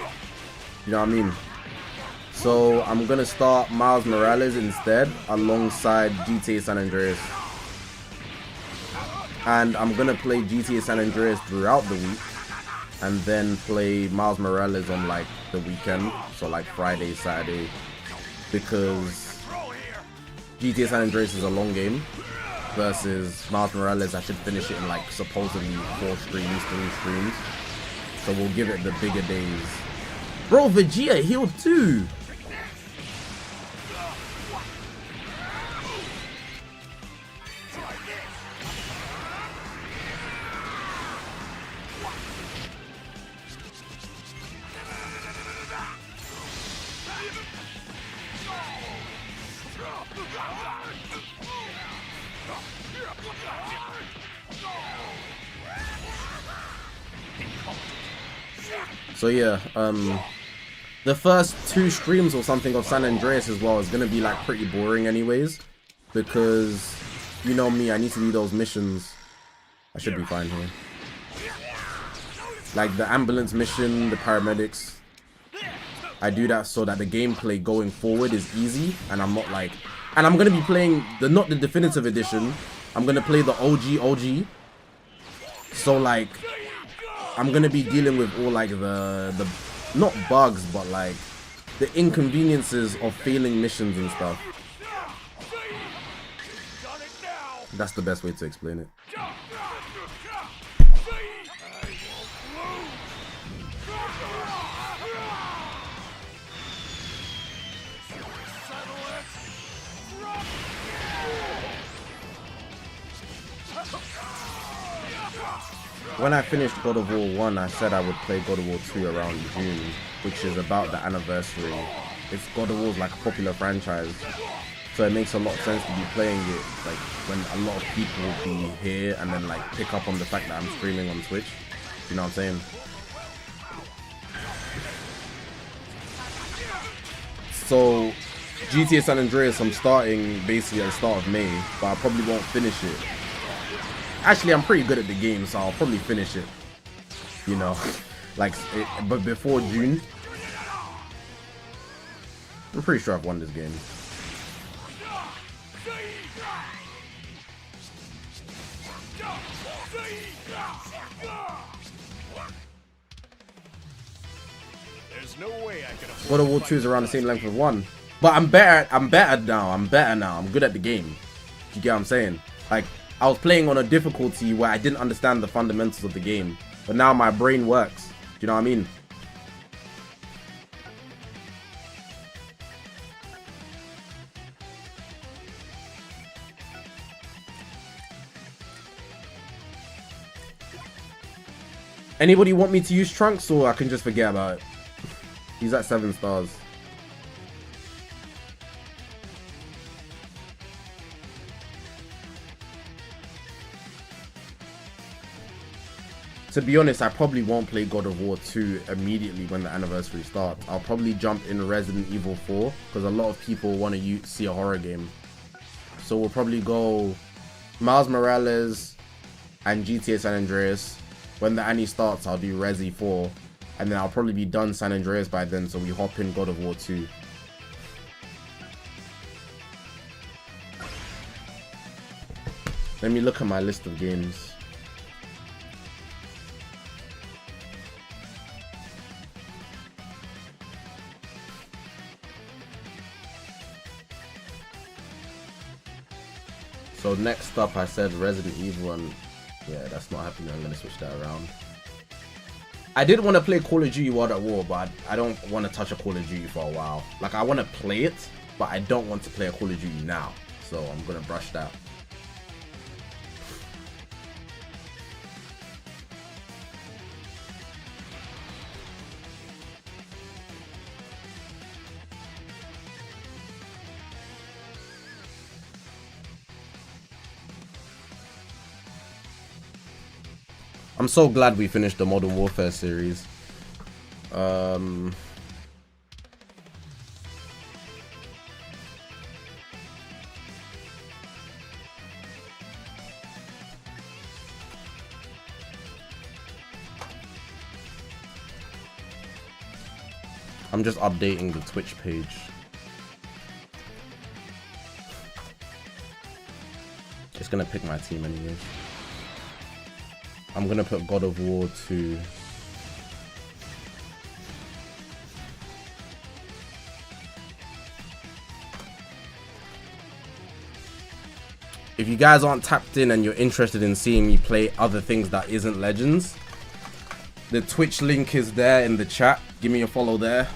You know what I mean? So I'm gonna start Miles Morales instead, alongside GTA San Andreas. And I'm gonna play GTA San Andreas throughout the week, and then play Miles Morales on like the weekend, so like Friday, Saturday, because GTA San Andreas is a long game versus Miles Morales. I should finish it in like supposedly 4 streams, 3 streams. So we'll give it the bigger days. Bro, Vegeta healed too. So yeah, the first 2 streams or something of San Andreas as well is gonna be like pretty boring anyways, because you know me, I need to do those missions. I should be fine here. Like the ambulance mission, the paramedics. I do that so that the gameplay going forward is easy, and I'm not like, and I'm gonna be playing not the definitive edition. I'm gonna play the OG. So like, I'm gonna be dealing with all like the not bugs, but like the inconveniences of failing missions and stuff. That's the best way to explain it. When I finished God of War 1, I said I would play God of War 2 around June, which is about the anniversary. It's God of War's like a popular franchise, so it makes a lot of sense to be playing it like when a lot of people will be here and then like pick up on the fact that I'm streaming on Twitch. You know what I'm saying? So GTA San Andreas, I'm starting basically at the start of May, but I probably won't finish it. Actually, I'm pretty good at the game, so I'll probably finish it. You know, like, but before June, I'm pretty sure I've won this game. There's no way I can afford God of War 2 is around the same length as 1, but I'm better now. I'm good at the game. You get what I'm saying? Like, I was playing on a difficulty where I didn't understand the fundamentals of the game, but now my brain works. Do you know what I mean? Anybody want me to use Trunks, or I can just forget about it? He's at 7 stars. To be honest, I probably won't play God of War 2 immediately when the anniversary starts. I'll probably jump in Resident Evil 4 because a lot of people want to see a horror game. So we'll probably go Miles Morales and GTA San Andreas. When the annie starts, I'll do Resi 4. And then I'll probably be done San Andreas by then, so we hop in God of War 2. Let me look at my list of games. So next up, I said Resident Evil, and yeah, that's not happening. I'm gonna switch that around. I did want to play Call of Duty World at War, but I don't want to touch a Call of Duty for a while. Like, I want to play it, but I don't want to play a Call of Duty now. So I'm gonna brush that. I'm so glad we finished the Modern Warfare series. I'm just updating the Twitch page. It's gonna pick my team anyways. I'm gonna put God of War 2. If you guys aren't tapped in and you're interested in seeing me play other things that isn't Legends, the Twitch link is there in the chat. Give me a follow there.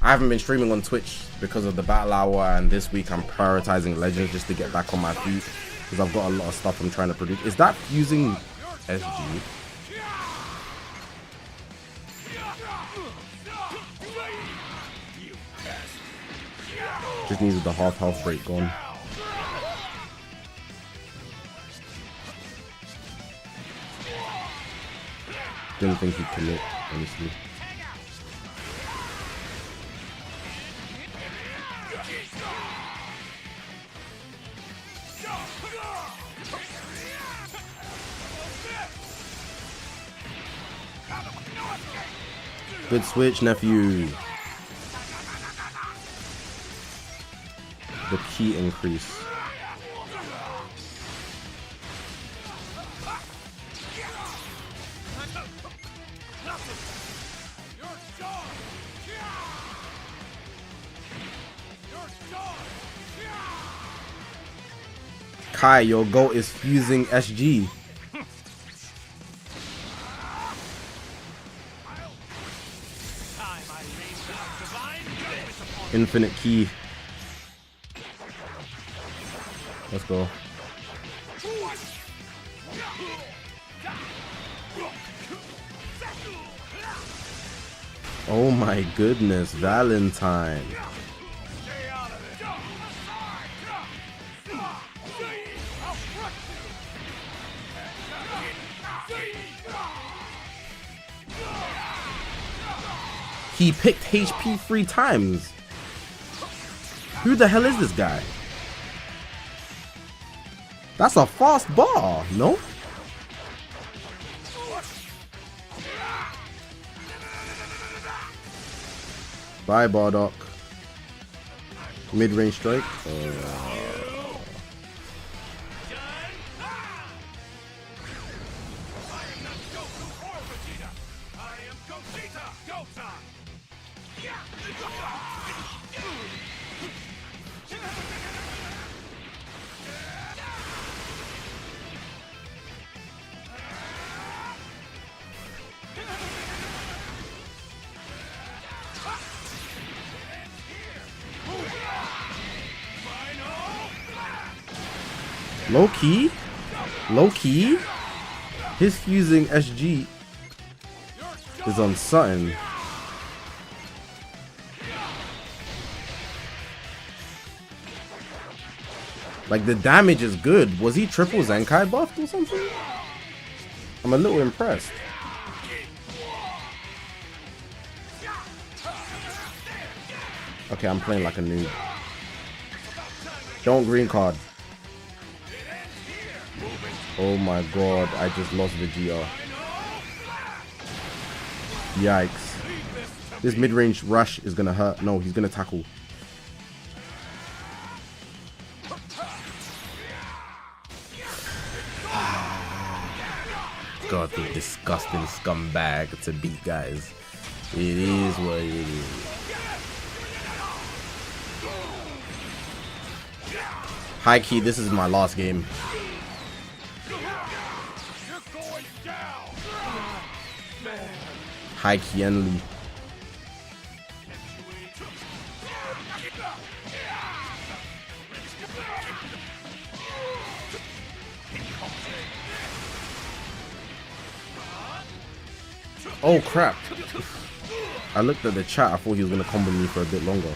I haven't been streaming on Twitch because of the battle hour, and this week I'm prioritizing Legends just to get back on my feet because I've got a lot of stuff I'm trying to produce. Is that using SG? Just needed the half health break gone. Didn't think he'd commit, honestly. Good switch, nephew. The key increase. Kai, your goal is fusing SG. Infinite key. Let's go. Oh my goodness, Valentine. He picked HP 3 times. Who the hell is this guy? That's a fast bar, no? Bye, Bardock. Mid-range strike. Low key, his fusing SG is on something. Like, the damage is good. Was he triple Zenkai buffed or something? I'm a little impressed. Okay, I'm playing like a noob. Don't green card. Oh my god, I just lost the GR. Yikes. This mid-range rush is gonna hurt. No, he's gonna tackle. God, the disgusting scumbag to beat, guys. It is what it is. High key, this is my last game. High key Enly. Oh crap. I looked at the chat, I thought he was gonna combo me for a bit longer.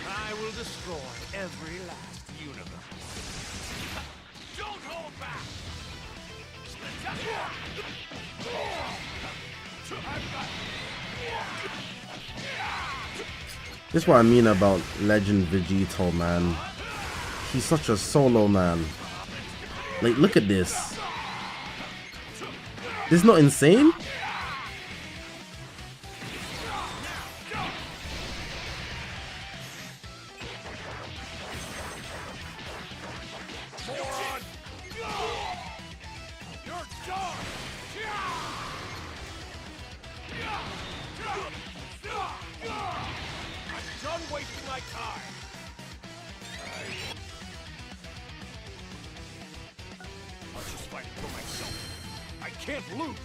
I will destroy every last universe. Don't hold back. This is what I mean about Legend Vegito, man. He's such a solo man. Like, look at this. This is not insane? Can't lose.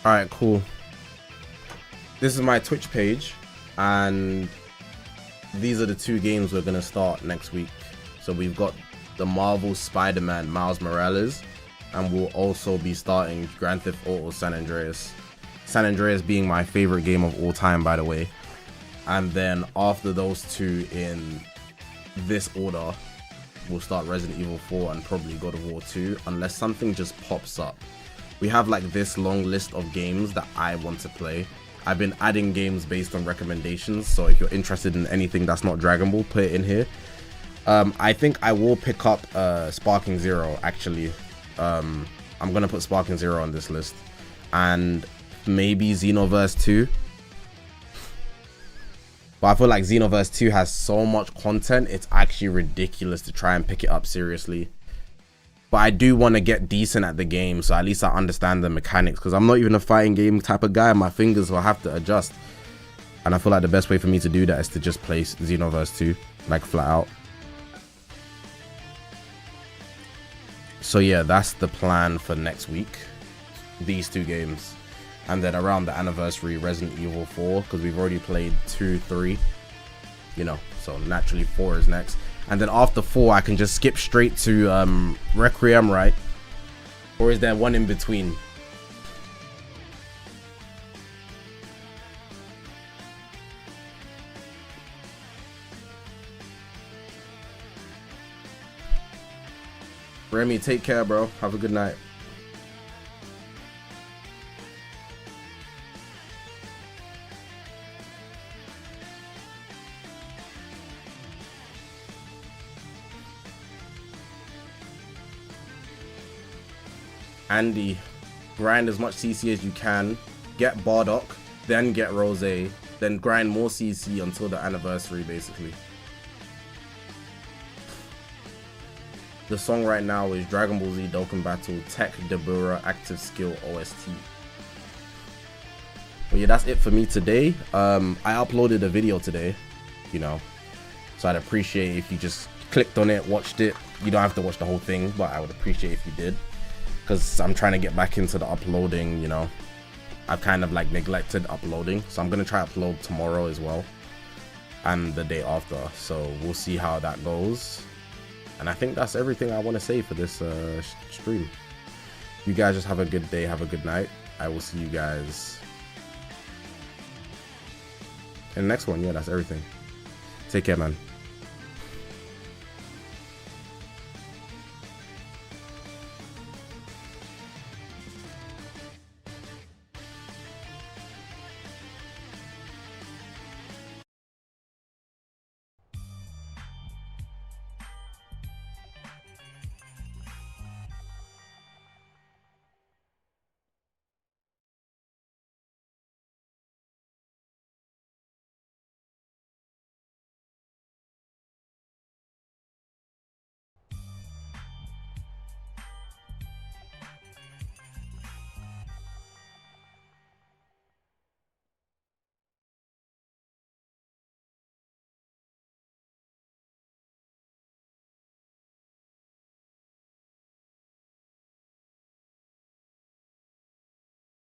All right, cool. This is my Twitch page, and these are the two games we're gonna start next week. So we've got the Marvel Spider-Man Miles Morales, and we'll also be starting Grand Theft Auto San Andreas. San Andreas being my favorite game of all time, by the way. And then after those two in this order, we'll start Resident Evil 4 and probably God of War 2, unless something just pops up. We have like this long list of games that I want to play. I've been adding games based on recommendations, so if you're interested in anything that's not Dragon Ball, put it in here. I think I will pick up Sparking Zero, actually. I'm gonna put Sparking Zero on this list, and maybe Xenoverse 2, but I feel like Xenoverse 2 has so much content, it's actually ridiculous to try and pick it up seriously. But I do want to get decent at the game, so at least I understand the mechanics, because I'm not even a fighting game type of guy. My fingers will have to adjust, and I feel like the best way for me to do that is to just play Xenoverse 2, like flat out. So yeah, that's the plan for next week, these two games, and then around the anniversary Resident Evil 4, because we've already played 2, 3, you know, so naturally 4 is next. And then after 4 I can just skip straight to Requiem, right? Or is there one in between? Remy, take care, bro. Have a good night. Andy, grind as much CC as you can, get Bardock, then get Rosé, then grind more CC until the anniversary, basically. The song right now is Dragon Ball Z Dokkan Battle Tech Debura Active Skill OST. But yeah, that's it for me today. I uploaded a video today, you know, so I'd appreciate if you just clicked on it, watched it. You don't have to watch the whole thing, but I would appreciate if you did, because I'm trying to get back into the uploading, you know, I've kind of like neglected uploading, so I'm gonna try upload tomorrow as well and the day after, so we'll see how that goes. And I think that's everything I want to say for this stream. You guys just have a good day, have a good night. I will see you guys in the next one. Yeah, that's everything. Take care, man.